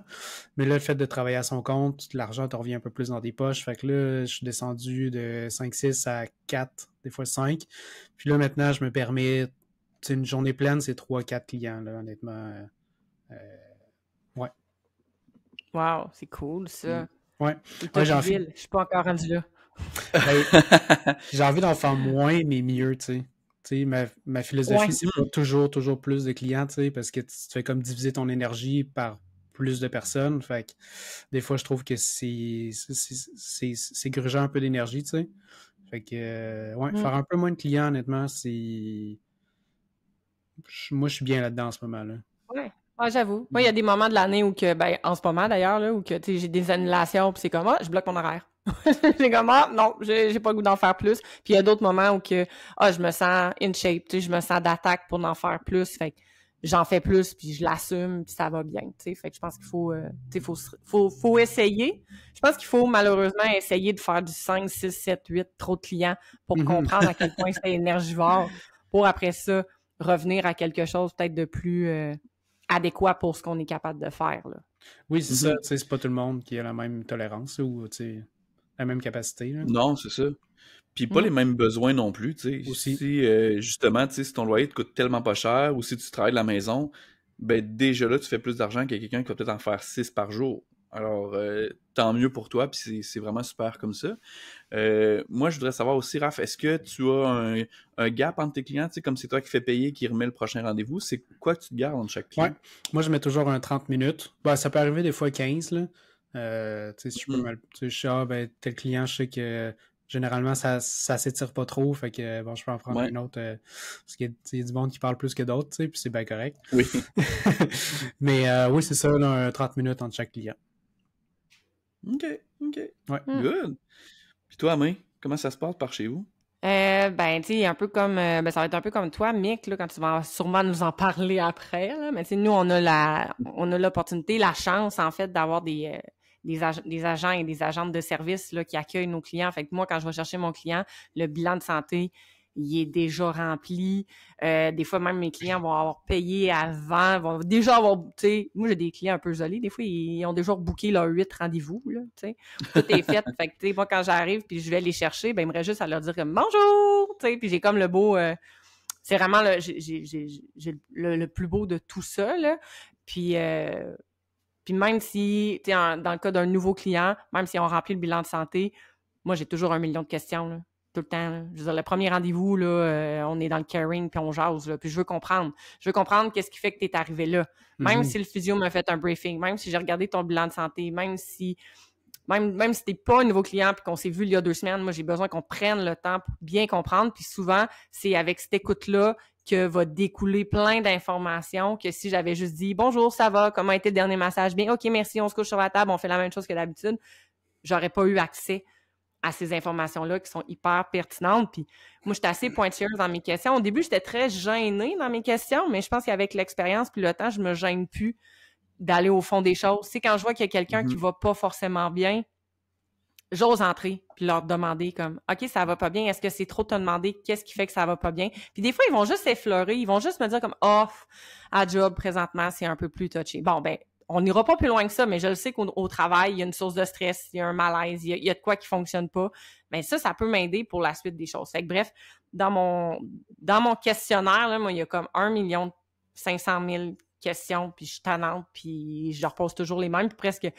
Mais là, le fait de travailler à son compte, l'argent te revient un peu plus dans tes poches. Fait que là, je suis descendu de 5-6 à 4, des fois 5. Puis là, maintenant, je me permets, tu sais, une journée pleine, c'est 3-4 clients, là, honnêtement. Ouais. Wow, c'est cool, ça. Ouais. Je suis pas encore rendu là. J'ai envie d'en faire moins, mais mieux, tu sais. Tu sais, ma philosophie, c'est pas toujours plus de clients, tu sais, parce que tu fais comme diviser ton énergie par plus de personnes. Fait que des fois, je trouve que c'est grugeant un peu d'énergie, tu sais. Fait que, faire un peu moins de clients, honnêtement, c'est... Moi, je suis bien là-dedans en ce moment, là. Ouais. Ah, j'avoue. Moi, il y a des moments de l'année où que, ben, en ce moment d'ailleurs, là, où que, tu sais, j'ai des annulations, puis c'est comme, je bloque mon horaire. J'ai comme, non, j'ai pas le goût d'en faire plus. Puis il y a d'autres moments où que, je me sens in shape, tu sais, je me sens d'attaque pour en faire plus. Fait que j'en fais plus, puis je l'assume, puis ça va bien, tu sais. Fait que je pense qu'il faut, faut essayer. Je pense qu'il faut malheureusement essayer de faire du 5, 6, 7, 8, trop de clients pour comprendre à quel point c'est énergivore, pour après ça, revenir à quelque chose peut-être de plus adéquat pour ce qu'on est capable de faire, là. Oui, c'est ça. Tu sais, c'est pas tout le monde qui a la même tolérance ou, tu sais, la même capacité, là. Non, c'est ça. Puis pas les mêmes besoins non plus, tu sais. Aussi. Si, justement, tu sais, si ton loyer te coûte tellement pas cher ou si tu travailles de la maison, ben déjà là, tu fais plus d'argent que quelqu'un qui va peut-être en faire 6 par jour. Alors, tant mieux pour toi, puis c'est vraiment super comme ça. Moi, je voudrais savoir aussi, Raph, est-ce que tu as un gap entre tes clients, tu sais, comme c'est toi qui fais payer, qui remet le prochain rendez-vous, c'est quoi que tu te gardes entre chaque client? Ouais. Moi, je mets toujours un 30 minutes. Ben, ça peut arriver des fois 15, là. Tu sais, si je peux tu sais, je sais, ben, tel client, je sais que généralement, ça s'étire pas trop, fait que, bon, je peux en prendre un autre, parce qu'il y a du monde qui parle plus que d'autres, tu sais, puis c'est bien correct. Oui. Mais oui, c'est ça, là, un 30 minutes entre chaque client. OK. Ouais. Good. Puis toi, Amé, comment ça se passe par chez vous? Ben, tu sais, un peu comme, ça va être un peu comme toi, Mick, là, quand tu vas sûrement nous en parler après, là. Mais tu sais, nous, on a l'opportunité, la chance, en fait, d'avoir des agents et des agentes de service, là, qui accueillent nos clients. Fait que moi, quand je vais chercher mon client, le bilan de santé, il est déjà rempli. Des fois, même mes clients vont avoir payé avant, vont déjà avoir, tu sais, moi, j'ai des clients un peu jolis. Des fois, ils ont déjà booké leurs 8 rendez-vous, là, tu sais. Tout est fait. Fait que, tu sais, moi, quand j'arrive puis je vais les chercher, ben, il me reste juste à leur dire comme bonjour, tu sais, puis j'ai comme le beau, c'est vraiment j'ai le plus beau de tout ça, là. Puis même si, tu sais, dans le cas d'un nouveau client, même si on remplit le bilan de santé, moi, j'ai toujours 1 million de questions, là. Tout le temps, là. Je veux dire, le premier rendez-vous, là, on est dans le caring puis on jase, là, puis je veux comprendre. Je veux comprendre qu'est-ce qui fait que tu es arrivé là. Même si le physio m'a fait un briefing, même si j'ai regardé ton bilan de santé, même si t'es pas un nouveau client puis qu'on s'est vu il y a 2 semaines, moi, j'ai besoin qu'on prenne le temps pour bien comprendre. Puis souvent, c'est avec cette écoute-là que va découler plein d'informations que si j'avais juste dit « Bonjour, ça va? Comment a été le dernier massage? » Bien, OK, merci, on se couche sur la table, on fait la même chose que d'habitude. J'aurais pas eu accès à ces informations-là qui sont hyper pertinentes. Puis moi, j'étais assez pointilleuse dans mes questions. Au début, j'étais très gênée dans mes questions, mais je pense qu'avec l'expérience puis le temps, je me gêne plus d'aller au fond des choses. Tu sais, quand je vois qu'il y a quelqu'un qui va pas forcément bien, j'ose entrer puis leur demander comme « OK, ça va pas bien. Est-ce que c'est trop te demander qu'est-ce qui fait que ça va pas bien? » Puis des fois, ils vont juste effleurer. Ils vont juste me dire comme « Off, à job, présentement, c'est un peu plus touché. » Bon, ben, on n'ira pas plus loin que ça, mais je le sais qu'au travail, il y a une source de stress, il y a un malaise, il y a de quoi qui fonctionne pas. Mais ça peut m'aider pour la suite des choses. Fait que bref, dans mon questionnaire, là, moi, il y a comme 1 500 000 questions, puis je suis tannante, puis je leur pose toujours les mêmes, puis presque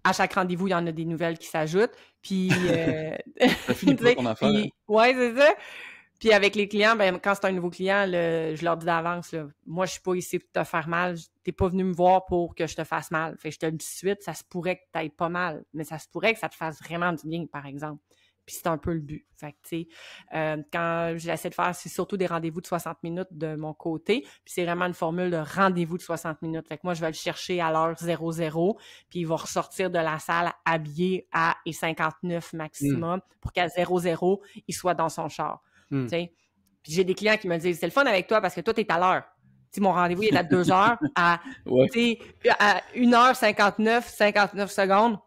à chaque rendez-vous, il y en a des nouvelles qui s'ajoutent. Puis, ça finit pas ton affaire. Puis, ouais, c'est ça. Puis avec les clients, ben quand c'est un nouveau client, je leur dis d'avance, là, moi, je suis pas ici pour te faire mal. T'es pas venu me voir pour que je te fasse mal. Fait que je te le dis tout de suite, ça se pourrait que t'ailles pas mal, mais ça se pourrait que ça te fasse vraiment du bien, par exemple. Puis c'est un peu le but. Fait que, tu sais, quand j'essaie de faire, c'est surtout des rendez-vous de 60 minutes de mon côté. Puis c'est vraiment une formule de rendez-vous de 60 minutes. Fait que moi, je vais le chercher à l'heure 00, puis il va ressortir de la salle habillé à 59 maximum pour qu'à 00, il soit dans son char. Tu sais. Puis j'ai des clients qui me disent, c'est le fun avec toi parce que toi, t'es à l'heure. Tu sais, mon rendez-vous, il est à 2 heures, à 1h59, 59 secondes.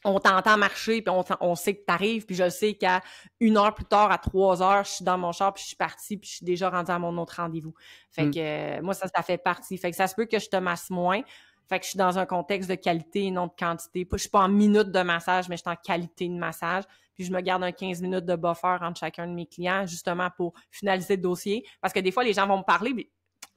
On t'entend marcher, puis on sait que t'arrives, puis je sais qu'à 1 heure plus tard, à 3 heures, je suis dans mon char, puis je suis partie, puis je suis déjà rendue à mon autre rendez-vous. Fait que moi, ça fait partie. Fait que ça se peut que je te masse moins. Fait que je suis dans un contexte de qualité et non de quantité. Je suis pas en minutes de massage, mais je suis en qualité de massage. Puis je me garde un 15 minutes de buffer entre chacun de mes clients, justement pour finaliser le dossier. Parce que des fois, les gens vont me parler, mais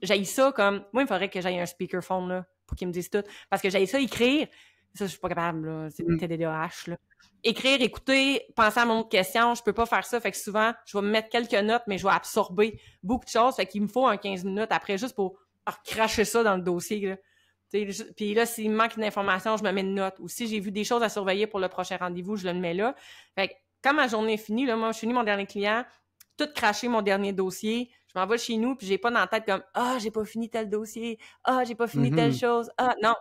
j'haïs ça comme... Moi, il faudrait que j'aille un speakerphone, là, pour qu'ils me disent tout. Parce que j'haïs ça écrire. Ça, je suis pas capable, là. C'est une TDAH, là. Écrire, écouter, penser à mon autre question, je peux pas faire ça. Fait que souvent, je vais me mettre quelques notes, mais je vais absorber beaucoup de choses. Fait qu'il me faut un 15 minutes après, juste pour cracher ça dans le dossier, là. Puis là, s'il me manque une information, je me mets une note. Ou si j'ai vu des choses à surveiller pour le prochain rendez-vous, je le mets là. Fait que quand ma journée est finie, là, moi, je finis mon dernier client, tout craché mon dernier dossier, je m'en vais chez nous, puis j'ai pas dans la tête comme « Ah, j'ai pas fini tel dossier. Ah, j'ai pas fini telle chose. Ah, non. »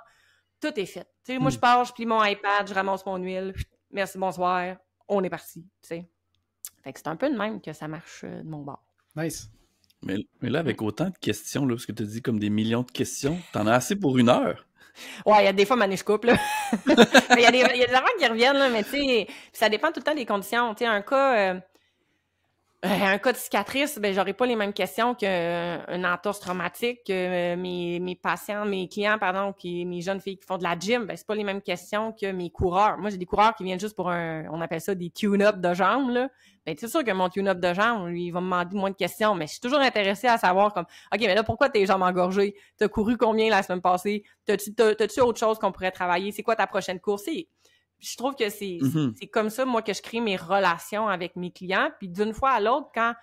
Tout est fait. Tu sais, moi, je pars, je plie mon iPad, je ramasse mon huile. Merci, bonsoir. On est parti. Tu sais. Fait que c'est un peu de même que ça marche de mon bord. Nice. Mais là, avec autant de questions, là, parce que tu as dit comme des millions de questions, t'en as assez pour 1 heure. Ouais, il y a des fois, je coupe, là. Il y a des affaires qui reviennent, là, mais tu sais, ça dépend tout le temps des conditions. Tu sais, un cas... Un cas de cicatrice, ben j'aurais pas les mêmes questions qu'une entorse traumatique, que mes patients, mes clients, pardon, mes jeunes filles qui font de la gym, ben c'est pas les mêmes questions que mes coureurs. Moi, j'ai des coureurs qui viennent juste pour on appelle ça des tune-up de jambes, là. Ben c'est sûr que mon tune-up de jambes, lui, il va me demander moins de questions, mais je suis toujours intéressée à savoir comme, OK, mais là, pourquoi tes jambes engorgées? T'as couru combien la semaine passée? T'as-tu autre chose qu'on pourrait travailler? C'est quoi ta prochaine course? Je trouve que c'est comme ça, moi, que je crée mes relations avec mes clients. Puis d'une fois à l'autre, quand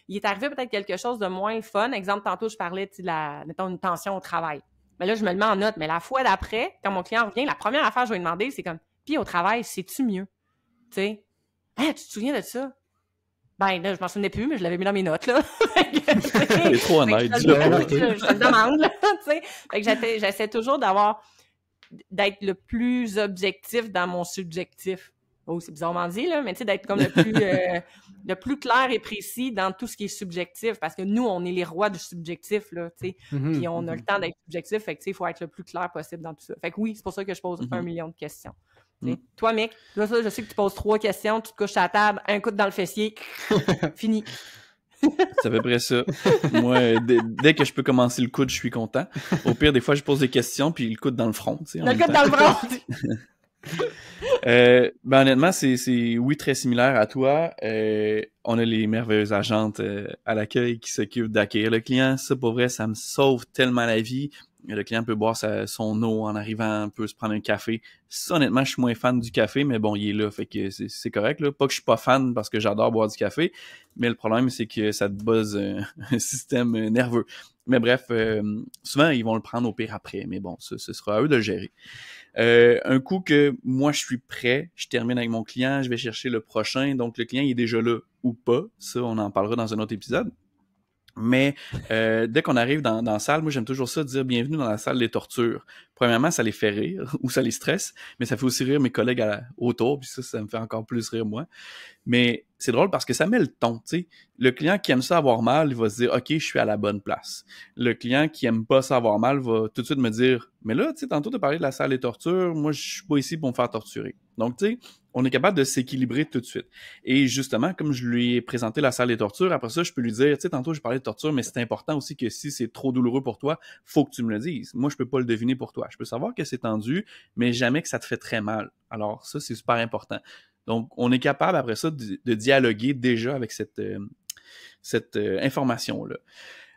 il est arrivé peut-être quelque chose de moins fun, exemple, tantôt, je parlais de mettons, une tension au travail. Mais là, je me le mets en note. Mais la fois d'après, quand mon client revient, la première affaire que je vais lui demander, c'est comme, puis au travail, sais-tu mieux? Tu sais, hein, tu te souviens de ça? Ben, là, je m'en souvenais plus, mais je l'avais mis dans mes notes, là. C'est trop honnête. Je te le demande, là, tu sais. Fait que j'essaie toujours d'être le plus objectif dans mon subjectif. Oh, c'est bizarrement dit, là, mais tu sais, d'être comme le plus clair et précis dans tout ce qui est subjectif, parce que nous, on est les rois du subjectif, là, tu sais, puis on a le temps d'être subjectif, fait que, tu sais, il faut être le plus clair possible dans tout ça. Fait que oui, c'est pour ça que je pose 1 million de questions. Toi, mec, là, ça, je sais que tu poses 3 questions, tu te couches à la table, un coup dans le fessier, fini. C'est à peu près ça. Moi, dès que je peux commencer le coude, je suis content. Au pire, des fois, je pose des questions, puis le coude dans le front. Tu sais, le coude dans le front! Ben honnêtement, c'est oui, très similaire à toi. On a les merveilleuses agentes à l'accueil qui s'occupent d'accueillir le client. Ça, pour vrai, ça me sauve tellement la vie. Le client peut boire son eau en arrivant, peut se prendre un café. Ça, honnêtement, je suis moins fan du café, mais bon, il est là, fait que c'est correct, là. Pas que je suis pas fan parce que j'adore boire du café, mais le problème, c'est que ça te buzz un système nerveux. Mais bref, souvent, ils vont le prendre au pire après, mais bon, ce sera à eux de le gérer. Un coup que moi, je suis prêt, je termine avec mon client, je vais chercher le prochain, donc le client il est déjà là ou pas, ça, on en parlera dans un autre épisode. Mais dès qu'on arrive dans la salle, moi j'aime toujours ça, dire bienvenue dans la salle des tortures. Premièrement, ça les fait rire ou ça les stresse, mais ça fait aussi rire mes collègues autour, puis ça me fait encore plus rire moi. Mais c'est drôle parce que ça met le ton, tu sais. Le client qui aime ça avoir mal, il va se dire « Ok, je suis à la bonne place ». Le client qui aime pas ça avoir mal va tout de suite me dire « Mais là, tu sais, tantôt t'as parlé de la salle des tortures, moi je suis pas ici pour me faire torturer ». Donc, tu sais, on est capable de s'équilibrer tout de suite. Et justement, comme je lui ai présenté la salle des tortures, après ça, je peux lui dire, tu sais, tantôt, j'ai parlé de torture, mais c'est important aussi que si c'est trop douloureux pour toi, faut que tu me le dises. Moi, je peux pas le deviner pour toi. Je peux savoir que c'est tendu, mais jamais que ça te fait très mal. Alors, ça, c'est super important. Donc, on est capable, après ça, de dialoguer déjà avec cette information-là.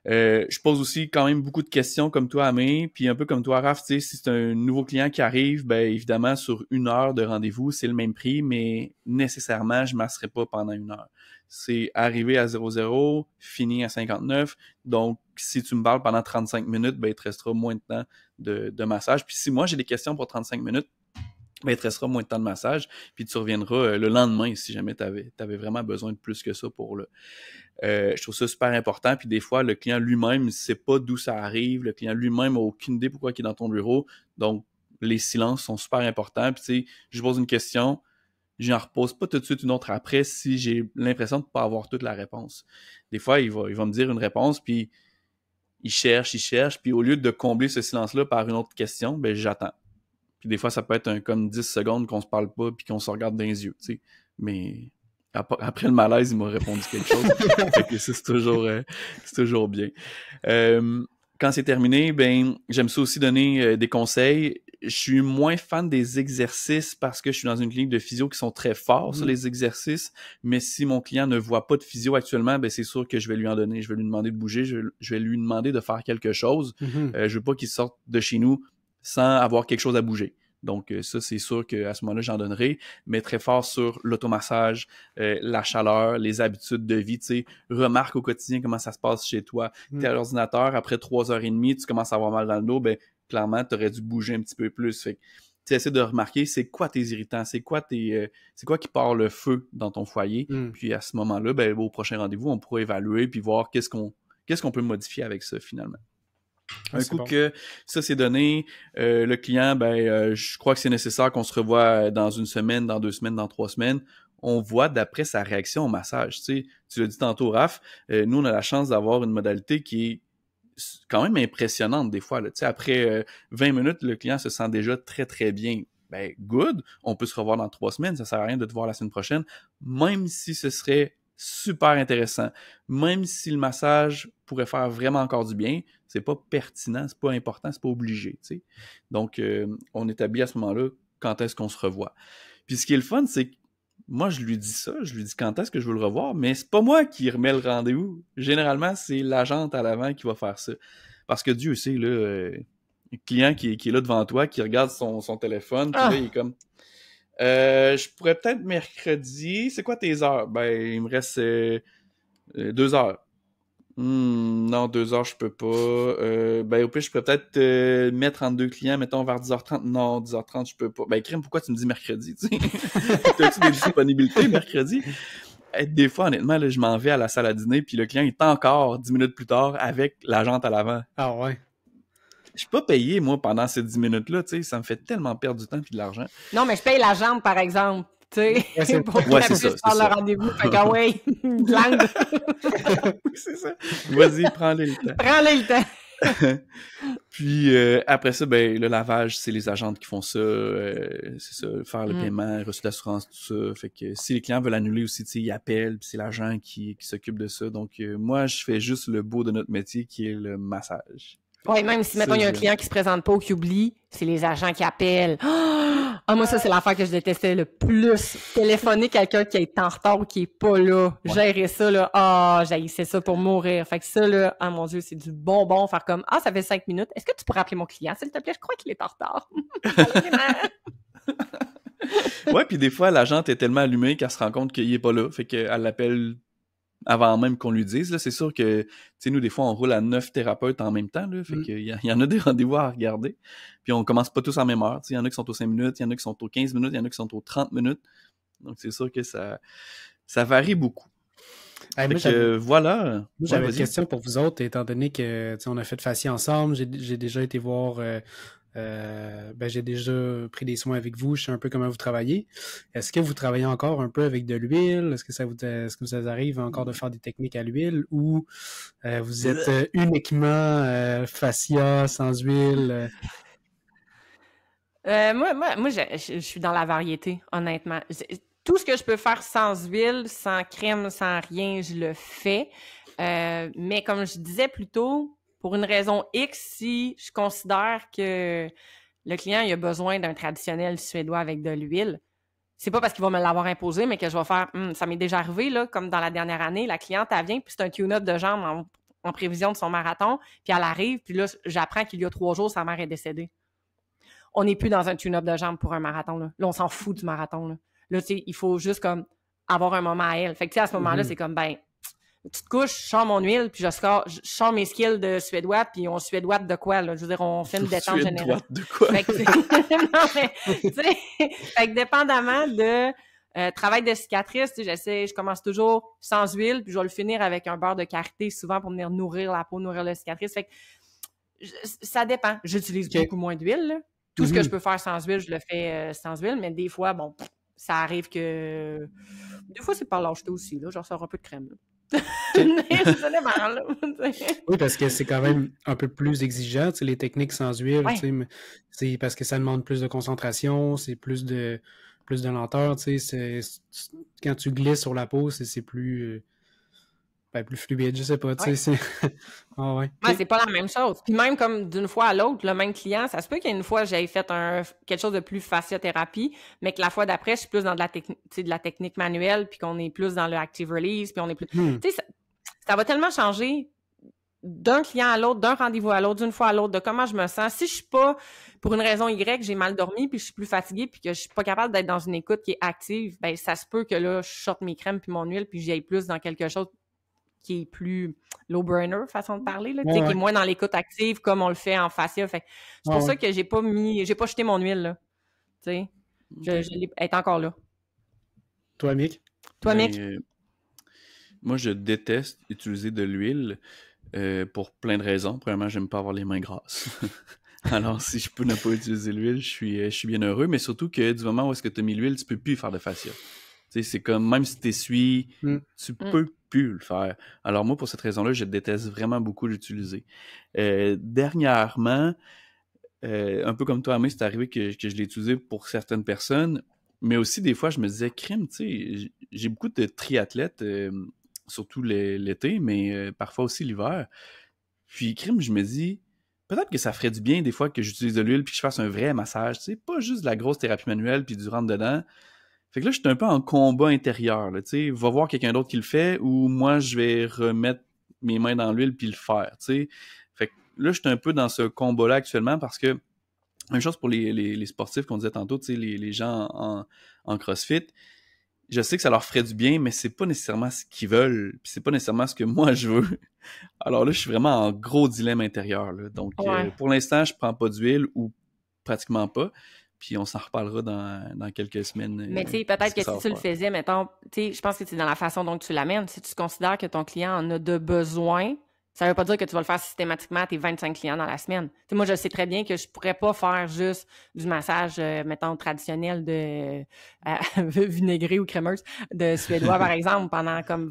Je pose aussi quand même beaucoup de questions comme toi, Amé, puis un peu comme toi, Raph, tu sais, si c'est un nouveau client qui arrive, ben évidemment, sur 1 heure de rendez-vous, c'est le même prix, mais nécessairement, je ne masserai pas pendant 1 heure. C'est arrivé à 00, fini à 59, donc si tu me parles pendant 35 minutes, ben il te restera moins de temps de massage. Puis si moi, j'ai des questions pour 35 minutes, ben, il te restera moins de temps de massage, puis tu reviendras le lendemain si jamais tu avais vraiment besoin de plus que ça pour le... je trouve ça super important, puis des fois, le client lui-même ne sait pas d'où ça arrive, le client lui-même n'a aucune idée pourquoi il est dans ton bureau, donc les silences sont super importants, puis tu sais, je pose une question, j'en repose pas tout de suite une autre après si j'ai l'impression de ne pas avoir toute la réponse. Des fois, il va me dire une réponse, puis il cherche, puis au lieu de combler ce silence-là par une autre question, ben j'attends. Puis des fois, ça peut être comme 10 secondes qu'on se parle pas puis qu'on se regarde dans les yeux, tu sais. Mais après le malaise, il m'a répondu quelque chose. Fait que ça, c'est toujours bien. Quand c'est terminé, ben j'aime ça aussi donner des conseils. Je suis moins fan des exercices parce que je suis dans une clinique de physio qui sont très forts sur les exercices. Mais si mon client ne voit pas de physio actuellement, ben c'est sûr que je vais lui en donner. Je vais lui demander de bouger. Je vais lui demander de faire quelque chose. Je veux pas qu'il sorte de chez nous sans avoir quelque chose à bouger. Donc ça, c'est sûr qu'à ce moment-là, j'en donnerai, mais très fort sur l'automassage, la chaleur, les habitudes de vie, tu sais, remarque au quotidien comment ça se passe chez toi. T'es à l'ordinateur, après 3h30, tu commences à avoir mal dans le dos, ben clairement, t'aurais dû bouger un petit peu plus. Fait que tu essaies de remarquer c'est quoi tes irritants, c'est quoi qui part le feu dans ton foyer, puis à ce moment-là, ben au prochain rendez-vous, on pourra évaluer puis voir qu'est-ce qu'on peut modifier avec ça finalement. Un coup que ça c'est donné, le client, je crois que c'est nécessaire qu'on se revoie dans 1 semaine, dans 2 semaines, dans 3 semaines. On voit d'après sa réaction au massage. Tu sais, tu l'as dit tantôt, Raph, nous on a la chance d'avoir une modalité qui est quand même impressionnante des fois. Là. Tu sais, après 20 minutes, le client se sent déjà très très bien. Ben good, on peut se revoir dans 3 semaines, ça sert à rien de te voir la semaine prochaine, même si ce serait super intéressant. Même si le massage pourrait faire vraiment encore du bien, c'est pas pertinent, c'est pas important, c'est pas obligé, tu sais. Donc, on établit à ce moment-là quand est-ce qu'on se revoit. Puis ce qui est le fun, c'est que moi, je lui dis ça, je lui dis quand est-ce que je veux le revoir, mais c'est pas moi qui remets le rendez-vous. Généralement, c'est l'agente à l'avant qui va faire ça. Parce que Dieu sait, là, le client qui est là devant toi, qui regarde son téléphone, puis là, il est comme... je pourrais peut-être mercredi. C'est quoi tes heures? Ben, il me reste 2 heures. Non, 2 heures, je peux pas. Ben, au pire, je pourrais peut-être mettre entre deux clients, mettons vers 10h30. Non, 10h30, je peux pas. Ben, crème, pourquoi tu me dis mercredi, tu sais? T'as-tu des disponibilités mercredi? Des fois, honnêtement, là, je m'en vais à la salle à dîner, puis le client est encore 10 minutes plus tard avec l'agente à l'avant. Ah ouais. Je suis pas payé, moi, pendant ces 10 minutes-là, tu sais. Ça me fait tellement perdre du temps puis de l'argent. Non, mais je paye l'agente, par exemple. Tu sais, pour Ouais, qu'elle c'est puisse ça, faire le rendez-vous. Fait que, ouais, glande. C'est ça. Vas-y, prends-le le temps. Prends-le le temps. Puis après ça, ben le lavage, c'est les agentes qui font ça. C'est ça, faire le paiement, reçu d'assurance, tout ça. Fait que si les clients veulent annuler aussi, tu sais, ils appellent, puis c'est l'agent qui s'occupe de ça. Donc moi, je fais juste le beau de notre métier qui est le massage. Oui, même si, mettons, il y a un client qui se présente pas ou qui oublie, c'est les agents qui appellent. Ah, moi, ça, c'est l'affaire que je détestais le plus. Téléphoner quelqu'un qui est en retard ou qui est pas là. Ouais. Gérer ça, là. Ah, j'haïssais ça pour mourir. Fait que ça, là, ah mon Dieu, c'est du bonbon. Faire comme, ah, ça fait 5 minutes. Est-ce que tu pourrais appeler mon client, s'il te plaît? Je crois qu'il est en retard. Ouais, puis des fois, l'agente est tellement allumée qu'elle se rend compte qu'il est pas là. Fait qu'elle l'appelle avant même qu'on lui dise. Là, c'est sûr que, tu sais, nous, des fois, on roule à 9 thérapeutes en même temps. Là, fait qu'il y en a des rendez-vous à regarder. Puis on commence pas tous en même heure. Il y en a qui sont aux 5 minutes, il y en a qui sont aux 15 minutes, il y en a qui sont aux 30 minutes. Donc, c'est sûr que ça varie beaucoup. Hey, voilà. Moi, j'avais une question pour vous autres, étant donné que on a fait Fascia ensemble. J'ai déjà été voir... j'ai déjà pris des soins avec vous, je sais un peu comment vous travaillez. Est-ce que vous travaillez encore un peu avec de l'huile? Est-ce que ça vous arrive encore de faire des techniques à l'huile ou vous êtes uniquement fascia, sans huile? Moi, je suis dans la variété, honnêtement. Tout ce que je peux faire sans huile, sans crème, sans rien, je le fais. Mais comme je disais plus tôt, pour une raison X, si je considère que le client il a besoin d'un traditionnel suédois avec de l'huile, c'est pas parce qu'il va me l'avoir imposé, mais que je vais faire ça m'est déjà arrivé, là, comme dans la dernière année, la cliente, elle vient, puis c'est un tune-up de jambes en prévision de son marathon, puis elle arrive, puis là, j'apprends qu'il y a 3 jours, sa mère est décédée. On n'est plus dans un tune-up de jambes pour un marathon, là. Là, on s'en fout du marathon, là. Là, tu sais, il faut juste comme avoir un moment à elle. Fait que, tu sais, à ce moment-là, c'est comme, ben, tu te couches, je sors mon huile, puis je sors mes skills de suédois, puis on suédoite de quoi, là? Je veux dire, on fait une détente générale. De quoi? Fait que, non, mais, tu sais, fait que dépendamment de travail de cicatrice, tu sais, je commence toujours sans huile, puis je vais le finir avec un beurre de karité, souvent pour venir nourrir la peau, nourrir la cicatrice. Fait que, ça dépend. J'utilise beaucoup moins d'huile, là. Tout ce que je peux faire sans huile, je le fais sans huile, mais des fois, bon, ça arrive que... Des fois, c'est par lâcheté aussi, là. Genre, sors un peu de crème, là. Oui, parce que c'est quand même un peu plus exigeant, tu sais, les techniques sans huile, tu sais, c'est parce que ça demande plus de concentration, c'est plus de lenteur, tu sais, quand tu glisses sur la peau, c'est plus fluide, je sais pas, tu sais, c'est... Ah ouais. Ouais, c'est pas la même chose. Puis même comme d'une fois à l'autre, le même client, ça se peut qu'une fois, j'aille fait quelque chose de plus fasciathérapie, mais que la fois d'après, je suis plus dans de la technique manuelle, puis qu'on est plus dans le active release, puis on est plus... Tu sais, ça va tellement changer d'un client à l'autre, d'un rendez-vous à l'autre, d'une fois à l'autre, de comment je me sens. Si je suis pas, pour une raison Y, j'ai mal dormi, puis je suis plus fatiguée, puis que je suis pas capable d'être dans une écoute qui est active, ben ça se peut que là, je sorte mes crèmes puis mon huile, puis j'aille plus dans quelque chose qui est plus low burner, façon de parler, là, qui est moins dans l'écoute active comme on le fait en fascia. Fait c'est pour ça que j'ai pas jeté mon huile, là. Tu sais, elle est encore là. Toi, Mick? Moi, je déteste utiliser de l'huile pour plein de raisons. Premièrement, j'aime pas avoir les mains grasses. Alors, si je peux ne pas utiliser l'huile, je suis bien heureux, mais surtout que du moment où est-ce que tu as mis l'huile, tu peux plus faire de fascia. Tu sais, c'est comme, même si t'essuies, tu peux plus le faire. Alors moi, pour cette raison-là, je déteste vraiment beaucoup l'utiliser. Dernièrement, un peu comme toi, Amé, c'est arrivé que je l'ai utilisé pour certaines personnes. Mais aussi, des fois, je me disais, crime, tu sais, j'ai beaucoup de triathlètes, surtout l'été, mais parfois aussi l'hiver. Puis, crime, je me dis, peut-être que ça ferait du bien des fois que j'utilise de l'huile puis que je fasse un vrai massage, tu sais, pas juste de la grosse thérapie manuelle puis du rentre-dedans. Fait que là, je suis un peu en combat intérieur, là, tu sais, va voir quelqu'un d'autre qui le fait ou moi, je vais remettre mes mains dans l'huile puis le faire, tu sais. Fait que là, je suis un peu dans ce combat-là actuellement parce que, même chose pour les sportifs qu'on disait tantôt, tu sais, les gens en CrossFit, je sais que ça leur ferait du bien, mais c'est pas nécessairement ce qu'ils veulent, puis c'est pas nécessairement ce que moi je veux. Alors là, je suis vraiment en gros dilemme intérieur, là. Donc, pour l'instant, je prends pas d'huile ou pratiquement pas. Puis on s'en reparlera dans quelques semaines. Mais tu sais, peut-être que si tu le faisais, mettons, tu sais, je pense que c'est dans la façon dont tu l'amènes. Si tu considères que ton client en a de besoin, ça veut pas dire que tu vas le faire systématiquement à tes 25 clients dans la semaine. Tu sais, moi, je sais très bien que je pourrais pas faire juste du massage, mettons, traditionnel de vinaigré ou crémeuse de Suédois, par exemple, pendant comme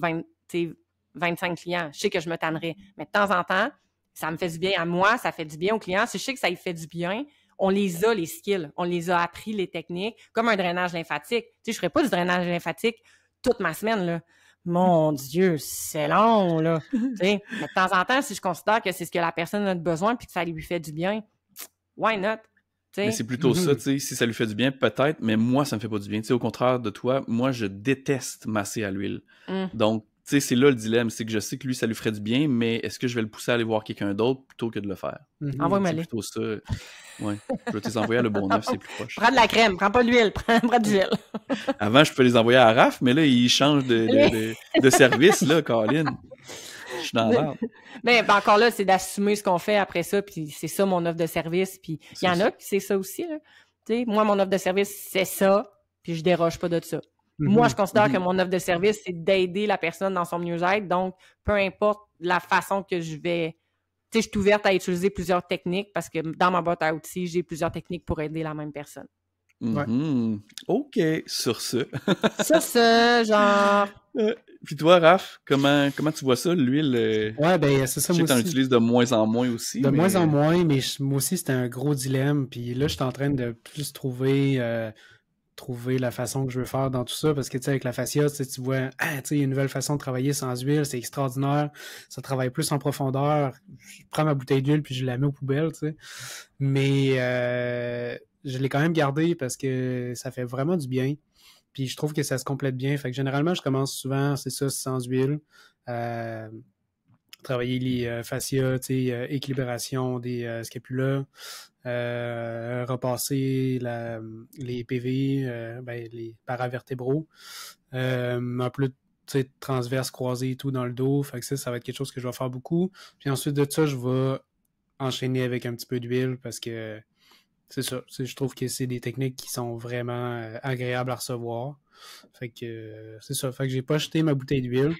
25 clients. Je sais que je me tannerais. Mais de temps en temps, ça me fait du bien à moi, ça fait du bien aux clients. Si je sais que ça lui fait du bien, on les a, les skills. On les a appris, les techniques, comme un drainage lymphatique. Tu sais, je ferais pas du drainage lymphatique toute ma semaine, là. Mon Dieu, c'est long, là. Tu sais, mais de temps en temps, si je considère que c'est ce que la personne a besoin puis que ça lui fait du bien, why not? T'sais? Mais c'est plutôt ça, tu sais, si ça lui fait du bien, peut-être, mais moi, ça me fait pas du bien. Tu sais, au contraire de toi, moi, je déteste masser à l'huile. Donc, tu sais, c'est là le dilemme, c'est que je sais que lui, ça lui ferait du bien, mais est-ce que je vais le pousser à aller voir quelqu'un d'autre plutôt que de le faire? Envoie-moi c'est plutôt ça. Ouais. Je vais te les envoyer à Le Bonneuf, c'est plus proche. Prends de la crème, prends pas de l'huile, prends du gel. Avant, je peux les envoyer à Raph, mais là, il change de service, là, Colin. Je suis dans l'art. Mais ben, encore là, c'est d'assumer ce qu'on fait après ça, puis c'est ça mon offre de service, puis il y en a qui c'est ça aussi, là. Tu sais, moi, mon offre de service, c'est ça, puis je déroge pas de ça. Moi, je considère que mon offre de service, c'est d'aider la personne dans son mieux-être, donc peu importe la façon que je vais... Tu sais, je suis ouverte à utiliser plusieurs techniques parce que dans ma boîte à outils, j'ai plusieurs techniques pour aider la même personne. OK, sur ce. Sur ce, genre... Puis toi, Raph, comment tu vois ça, l'huile? Ouais, ben c'est ça, je sais moi que t'en aussi. utilises de moins en moins aussi. De moins en moins, mais moi aussi, c'était un gros dilemme. Puis là, je suis en train de plus trouver la façon que je veux faire dans tout ça, parce que tu sais, avec la fascia, tu vois, tu sais, il y a une nouvelle façon de travailler sans huile, c'est extraordinaire, ça travaille plus en profondeur, je prends ma bouteille d'huile puis je la mets aux poubelles, tu sais, mais je l'ai quand même gardée parce que ça fait vraiment du bien, puis je trouve que ça se complète bien, fait que généralement, je commence souvent, c'est ça, sans huile, travailler les fascias, tu sais, équilibration des scapulas, repasser les PV, les paravertébraux, un peu de transverse croisé et tout dans le dos, fait que ça va être quelque chose que je vais faire beaucoup, puis ensuite de ça, je vais enchaîner avec un petit peu d'huile parce que c'est ça, je trouve que c'est des techniques qui sont vraiment agréables à recevoir, fait que c'est ça, fait que j'ai pas jeté ma bouteille d'huile.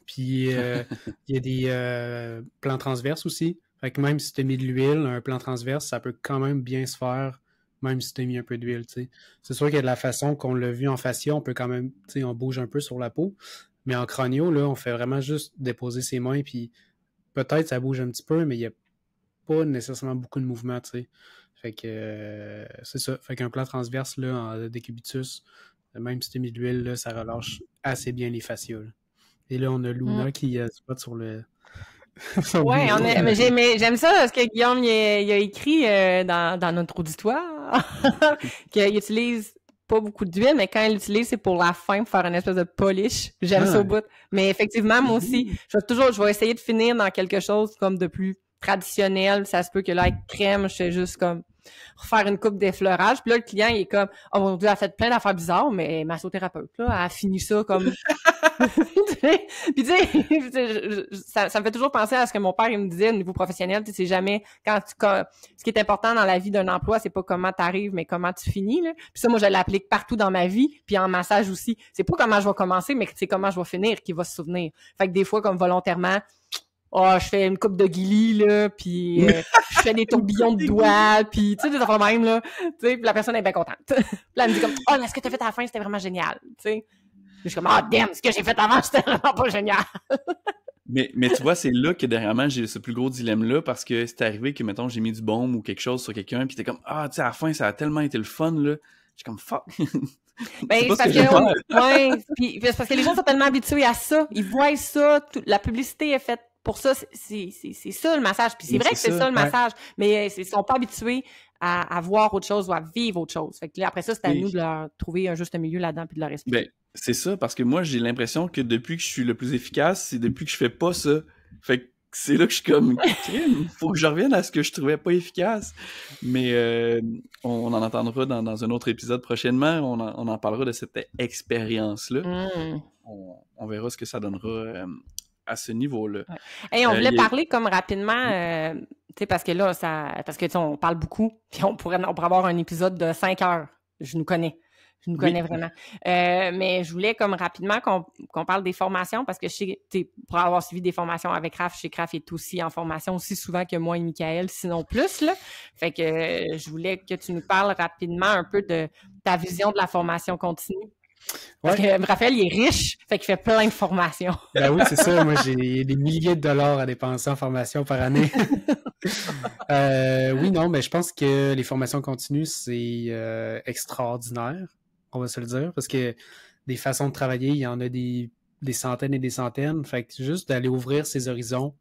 Puis, il y a des plans transverses aussi. Fait que même si tu as mis de l'huile, un plan transverse, ça peut quand même bien se faire, même si tu as mis un peu d'huile, tu sais. C'est sûr que de la façon qu'on l'a vu en fascia, on peut quand même, tu sais, on bouge un peu sur la peau. Mais en cranio, là, on fait vraiment juste déposer ses mains, puis peut-être ça bouge un petit peu, mais il n'y a pas nécessairement beaucoup de mouvement, tu sais. Fait que, c'est ça. Fait qu'un plan transverse, là, en décubitus, même si tu as mis de l'huile, là, ça relâche assez bien les fascias, là. Et là, on a Luna qui spot sur le... Ouais, mais j'aime ça, ce que Guillaume il a écrit dans notre auditoire, qu'il utilise pas beaucoup d'huile, mais quand il l'utilise, c'est pour la fin, pour faire une espèce de polish. J'aime ça au bout. Mais effectivement, moi aussi, je vais essayer de finir dans quelque chose comme de plus traditionnel. Ça se peut que là, avec crème, je fais juste comme refaire une coupe d'effleurage. Puis là, le client, il est comme, oh mon Dieu, elle a fait plein d'affaires bizarres, mais massothérapeute, là, elle a fini ça comme... Puis tu sais, ça me fait toujours penser à ce que mon père il me disait au niveau professionnel, tu sais, c'est jamais ce qui est important dans la vie d'un emploi, c'est pas comment t'arrives, mais comment tu finis, là. Puis ça, moi, je l'applique partout dans ma vie, puis en massage aussi. C'est pas comment je vais commencer, mais c'est comment je vais finir qui va se souvenir. Fait que des fois, comme volontairement, je fais une coupe de guili, là, puis je fais des tourbillons de doigts, puis tu sais, des affaires même, là, tu sais, puis la personne est bien contente. Puis là, elle me dit comme, mais ce que t'as fait à la fin, c'était vraiment génial, tu sais. Je suis comme, damn, ce que j'ai fait avant, c'était vraiment pas génial. mais tu vois, c'est là que dernièrement, j'ai ce plus gros dilemme-là, parce que c'est arrivé que, mettons, j'ai mis du baume ou quelque chose sur quelqu'un, puis t'es comme, tu sais, à la fin, ça a tellement été le fun, là. suis comme, fuck! Ben, c'est pas c'est ce parce que je veux faire. que, ouais, puis c'est parce que les gens sont tellement habitués à ça. Ils voient ça, la publicité est faite pour ça. C'est ça le massage. Puis c'est Mais vrai que c'est c'est ça le ouais. massage, mais ils sont pas habitués à voir autre chose ou à vivre autre chose. Fait que là, après ça, c'est à Oui. nous de leur trouver un juste milieu là-dedans puis de leur expliquer. Ben, c'est ça, parce que moi, j'ai l'impression que depuis que je suis le plus efficace, c'est depuis que je fais pas ça. Fait que c'est là que je suis comme, crime, faut que je revienne à ce que je trouvais pas efficace. Mais on en entendra dans un autre épisode prochainement. On en parlera de cette expérience-là. On verra ce que ça donnera à ce niveau-là. Ouais. Hey, on voulait il y a- parler comme rapidement, tu sais, parce que là, parce que tu sais, on parle beaucoup, puis on pourrait avoir un épisode de 5 heures. Je nous connais vraiment. Mais je voulais comme rapidement qu'on parle des formations, parce que je sais, tu sais, pour avoir suivi des formations avec Raph, je sais que Raph est aussi en formation aussi souvent que moi et Michael, sinon plus, là. Fait que je voulais que tu nous parles rapidement un peu de ta vision de la formation continue. Parce que Raphaël, il est riche, fait qu'il fait plein de formations. Ben oui, c'est ça. Moi, j'ai des milliers de dollars à dépenser en formation par année. Oui, non, mais je pense que les formations continues, c'est extraordinaire, on va se le dire, parce que des façons de travailler, il y en a des centaines et des centaines. Fait que juste d'aller ouvrir ses horizons,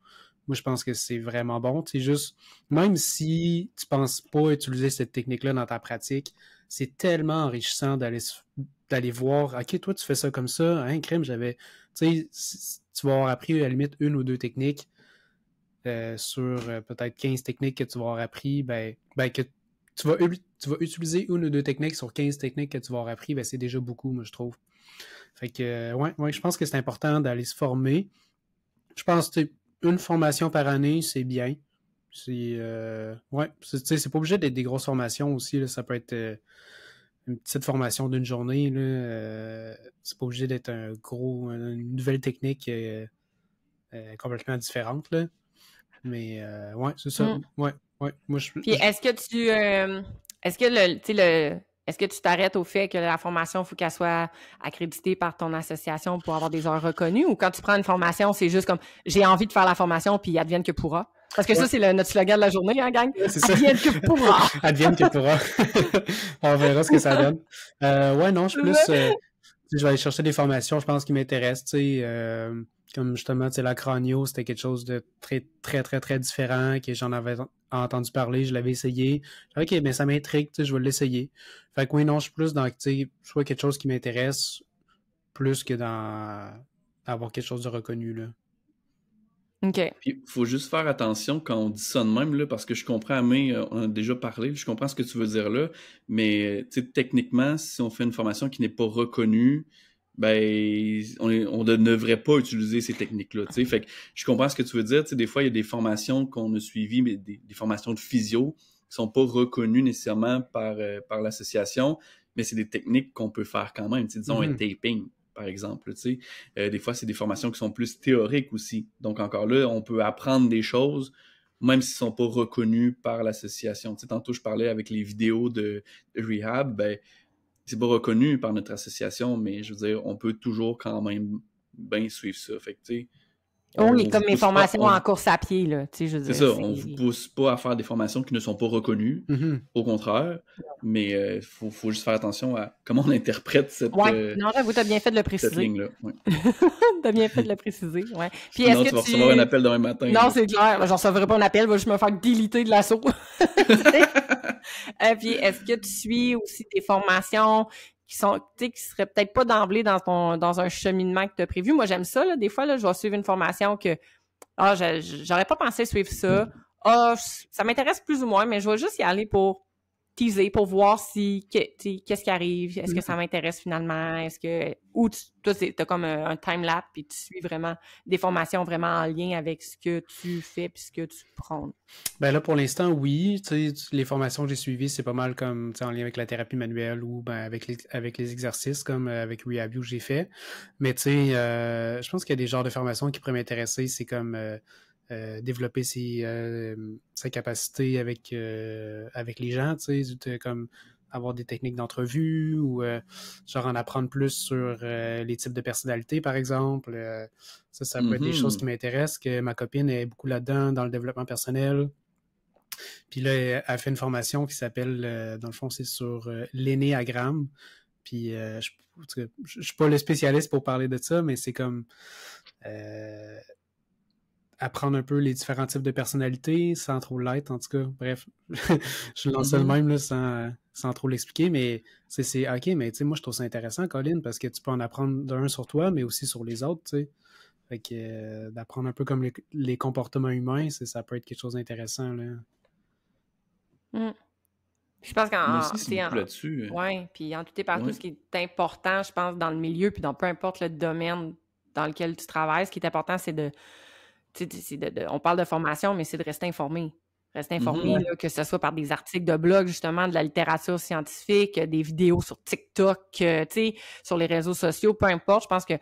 moi, je pense que c'est vraiment bon. C'est juste, même si tu penses pas utiliser cette technique-là dans ta pratique, c'est tellement enrichissant d'aller voir, OK, toi, tu fais ça comme ça, hein, crime, tu sais, tu vas avoir appris à la limite une ou deux techniques sur peut-être 15 techniques que tu vas avoir appris, que tu vas utiliser une ou deux techniques sur 15 techniques que tu vas avoir appris, ben c'est déjà beaucoup, moi, je trouve. Fait que, ouais, je pense que c'est important d'aller se former. Je pense que une formation par année, c'est bien. C'est pas obligé d'être des grosses formations aussi, là. Ça peut être une petite formation d'une journée, là. C'est pas obligé d'être une nouvelle technique complètement différente, là. Mais ouais, c'est ça. Ouais. Moi, Puis est-ce que tu t'arrêtes au fait que la formation, il faut qu'elle soit accréditée par ton association pour avoir des heures reconnues, ou quand tu prends une formation, c'est juste comme j'ai envie de faire la formation puis advienne que pourra? Parce que ça, c'est notre slogan de la journée, hein, gang? Ouais, c'est ça. Advienne que pourra! Advienne que pourra. On verra ce que ça donne. Ouais, non, je suis plus... je vais aller chercher des formations, je pense, qui m'intéressent, tu sais, comme justement, tu sais, la Cranio, c'était quelque chose de très, très, très, très différent, que j'en avais entendu parler, je l'avais essayé. OK, mais ça m'intrigue, tu sais, je vais l'essayer. Fait que oui, non, je suis plus dans, tu sais, soit quelque chose qui m'intéresse, plus que dans avoir quelque chose de reconnu, là. OK. Puis, il faut juste faire attention quand on dit ça de même, là, parce que je comprends, mais on a déjà parlé, je comprends ce que tu veux dire là, mais techniquement, si on fait une formation qui n'est pas reconnue, ben, on ne devrait pas utiliser ces techniques-là. Fait que je comprends ce que tu veux dire. Des fois, il y a des formations qu'on a suivies, mais des formations de physio qui sont pas reconnues nécessairement par l'association, mais c'est des techniques qu'on peut faire quand même. Disons un taping, par exemple. Des fois, c'est des formations qui sont plus théoriques aussi. Donc, encore là, on peut apprendre des choses, même s'ils ne sont pas reconnus par l'association. Tantôt, je parlais avec les vidéos de rehab, ben, c'est pas reconnu par notre association, mais je veux dire, on peut toujours quand même bien suivre ça. Fait que, tu sais, Oui, comme mes formations en course à pied, là. Tu sais, je veux dire. C'est ça, on vous pousse pas à faire des formations qui ne sont pas reconnues, au contraire, mais faut juste faire attention à comment on interprète cette non, j'avoue, t'as bien fait de le préciser. cette ligne-là. Ouais. T'as bien fait de le préciser, ouais. Puis Sinon, tu vas recevoir un appel demain matin. Non, c'est clair, j'en recevrai pas un appel, je vais juste me faire déliter de l'assaut. Puis est-ce que tu suis aussi des formations qui sont, tu sais, qui seraient peut-être pas d'emblée dans un cheminement que tu as prévu? Moi, j'aime ça, là. Des fois, là, je vais suivre une formation que j'aurais pas pensé suivre ça. Ça m'intéresse plus ou moins, mais je vais juste y aller pour teaser, pour voir qu'est-ce qui arrive, est-ce que ça m'intéresse finalement, ou toi, t'as comme un time-lapse, puis tu suis vraiment des formations vraiment en lien avec ce que tu fais puis ce que tu prends. Ben là, pour l'instant, oui. Les formations que j'ai suivies, c'est pas mal comme en lien avec la thérapie manuelle ou avec les exercices, comme avec Rehab que j'ai fait. Mais tu sais, je pense qu'il y a des genres de formations qui pourraient m'intéresser. C'est comme développer sa capacité avec les gens, tu sais, comme avoir des techniques d'entrevue ou genre en apprendre plus sur les types de personnalités, par exemple. Ça peut être des choses qui m'intéressent, que ma copine est beaucoup là-dedans, dans le développement personnel. Puis là, elle fait une formation qui s'appelle, dans le fond, c'est sur l'énéagramme. Puis je suis pas le spécialiste pour parler de ça, mais c'est comme apprendre un peu les différents types de personnalités sans trop l'être, en tout cas. Bref, je lance ça de même là, sans trop l'expliquer, mais c'est OK, mais tu sais, moi, je trouve ça intéressant, Colin, parce que tu peux en apprendre d'un sur toi, mais aussi sur les autres, tu sais. Fait que d'apprendre un peu comme les comportements humains, ça peut être quelque chose d'intéressant, là. Je pense Moi aussi, c'est beaucoup là-dessus. Oui, puis en tout et partout, ce qui est important, je pense, dans le milieu, puis dans peu importe le domaine dans lequel tu travailles, ce qui est important, c'est on parle de formation, mais c'est de rester informé. Rester informé, là, que ce soit par des articles de blog, justement, de la littérature scientifique, des vidéos sur TikTok, sur les réseaux sociaux, peu importe. Je pense que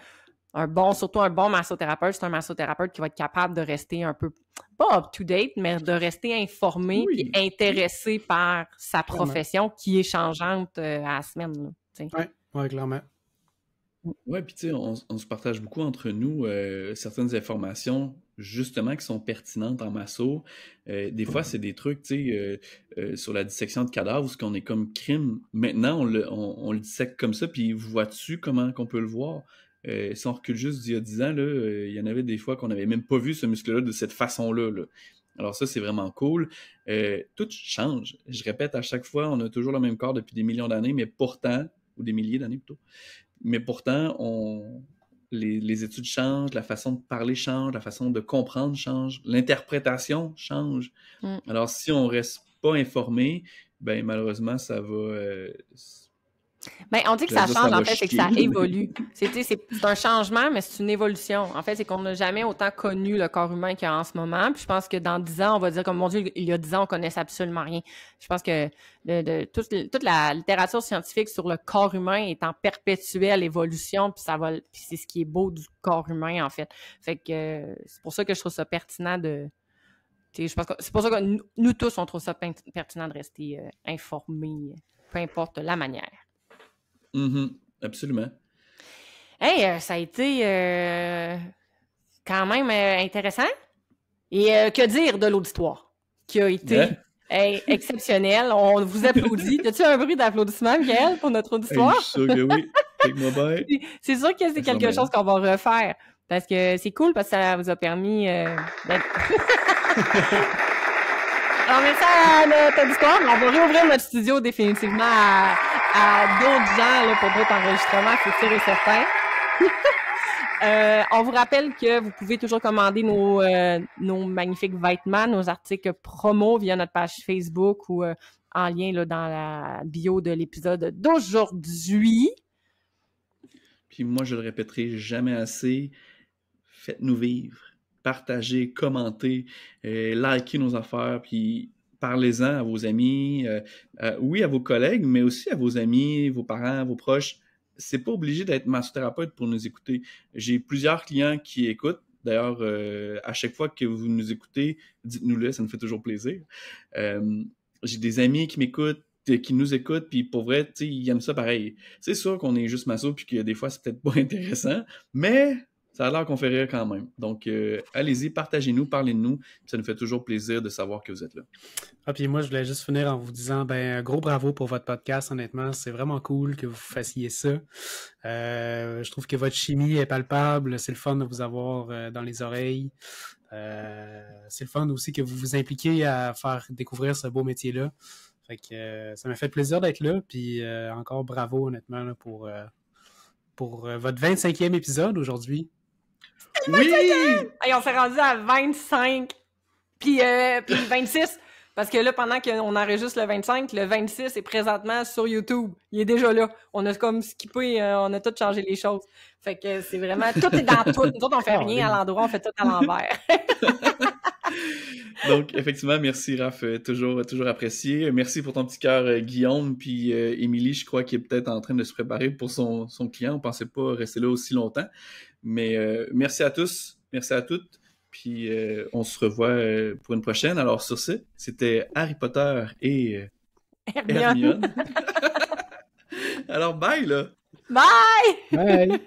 surtout un bon massothérapeute, c'est un massothérapeute qui va être capable de rester un peu, pas up-to-date, mais de rester informé et intéressé par sa profession qui est changeante à la semaine. Oui, clairement. Oui, puis tu sais, on se partage beaucoup entre nous certaines informations justement qui sont pertinentes en masso. Des fois, c'est des trucs, tu sais, sur la dissection de cadavres, où qu'on est comme crime. Maintenant, on le dissèque comme ça, puis vois-tu comment qu'on peut le voir? Si on recule juste d'il y a 10 ans, là, il y en avait des fois qu'on n'avait même pas vu ce muscle-là de cette façon-là. Là. Alors ça, c'est vraiment cool. Tout change. Je répète à chaque fois, on a toujours le même corps depuis des millions d'années, mais pourtant, ou des milliers d'années plutôt, mais pourtant, les études changent, la façon de parler change, la façon de comprendre change, l'interprétation change. Alors, si on reste pas informé, ben malheureusement, ça va... on dit que ça change, en fait, c'est que ça évolue. C'est un changement, mais c'est une évolution. En fait, c'est qu'on n'a jamais autant connu le corps humain qu'en ce moment. Puis je pense que dans 10 ans, on va dire comme, mon Dieu, il y a 10 ans, on connaissait absolument rien. Je pense que toute la littérature scientifique sur le corps humain est en perpétuelle évolution, puis c'est ce qui est beau du corps humain, en fait. Fait que c'est pour ça que je trouve ça pertinent je pense que c'est pour ça que nous tous, on trouve ça pertinent de rester informés, peu importe la manière. Absolument. Hey, ça a été quand même intéressant. Et que dire de l'auditoire qui a été exceptionnel. On vous applaudit. As-tu un bruit d'applaudissement, Michael, pour notre auditoire? Je suis sûr que oui. Take-moi bien. C'est sûr que c'est quelque chose qu'on va refaire. Parce que c'est cool, parce que ça vous a permis d'être... Alors, merci à notre auditoire. On va réouvrir notre studio définitivement à d'autres gens là, pour d'autres enregistrements, c'est sûr et certain. On vous rappelle que vous pouvez toujours commander nos magnifiques vêtements, nos articles promo via notre page Facebook ou en lien là, dans la bio de l'épisode d'aujourd'hui. Puis moi, je le répéterai jamais assez. Faites-nous vivre. Partagez, commentez, likez nos affaires, puis parlez-en à vos amis, oui, à vos collègues, mais aussi à vos amis, vos parents, vos proches. C'est pas obligé d'être massothérapeute pour nous écouter. J'ai plusieurs clients qui écoutent. D'ailleurs, à chaque fois que vous nous écoutez, dites-nous-le, ça nous fait toujours plaisir. J'ai des amis qui m'écoutent, qui nous écoutent, puis pour vrai, tu sais, ils aiment ça pareil. C'est sûr qu'on est juste masso, puis que des fois, c'est peut-être pas intéressant, mais... ça a l'air qu'on fait rire quand même. Donc, allez-y, partagez-nous, parlez de nous. Ça nous fait toujours plaisir de savoir que vous êtes là. Ah, puis moi, je voulais juste finir en vous disant, un gros bravo pour votre podcast, honnêtement. C'est vraiment cool que vous fassiez ça. Je trouve que votre chimie est palpable. C'est le fun de vous avoir dans les oreilles. C'est le fun aussi que vous vous impliquiez à faire découvrir ce beau métier-là. Fait que ça m'a fait plaisir d'être là. Puis encore bravo, honnêtement, là, pour votre 25e épisode aujourd'hui. Oui! Hey, on s'est rendu à 25, puis 26, parce que là, pendant qu'on enregistre le 25, le 26 est présentement sur YouTube. Il est déjà là. On a comme skippé, on a tout changé les choses. Fait que c'est vraiment, tout est dans tout. Nous autres, on fait rien à l'endroit, on fait tout à l'envers. Donc, effectivement, merci Raph, toujours apprécié. Merci pour ton petit cœur, Guillaume, puis Émilie, je crois qu'il est peut-être en train de se préparer pour son client. On pensait pas rester là aussi longtemps. Mais merci à tous, merci à toutes, puis on se revoit pour une prochaine. Alors sur ce, c'était Harry Potter et Hermione. Alors bye là! Bye! Bye!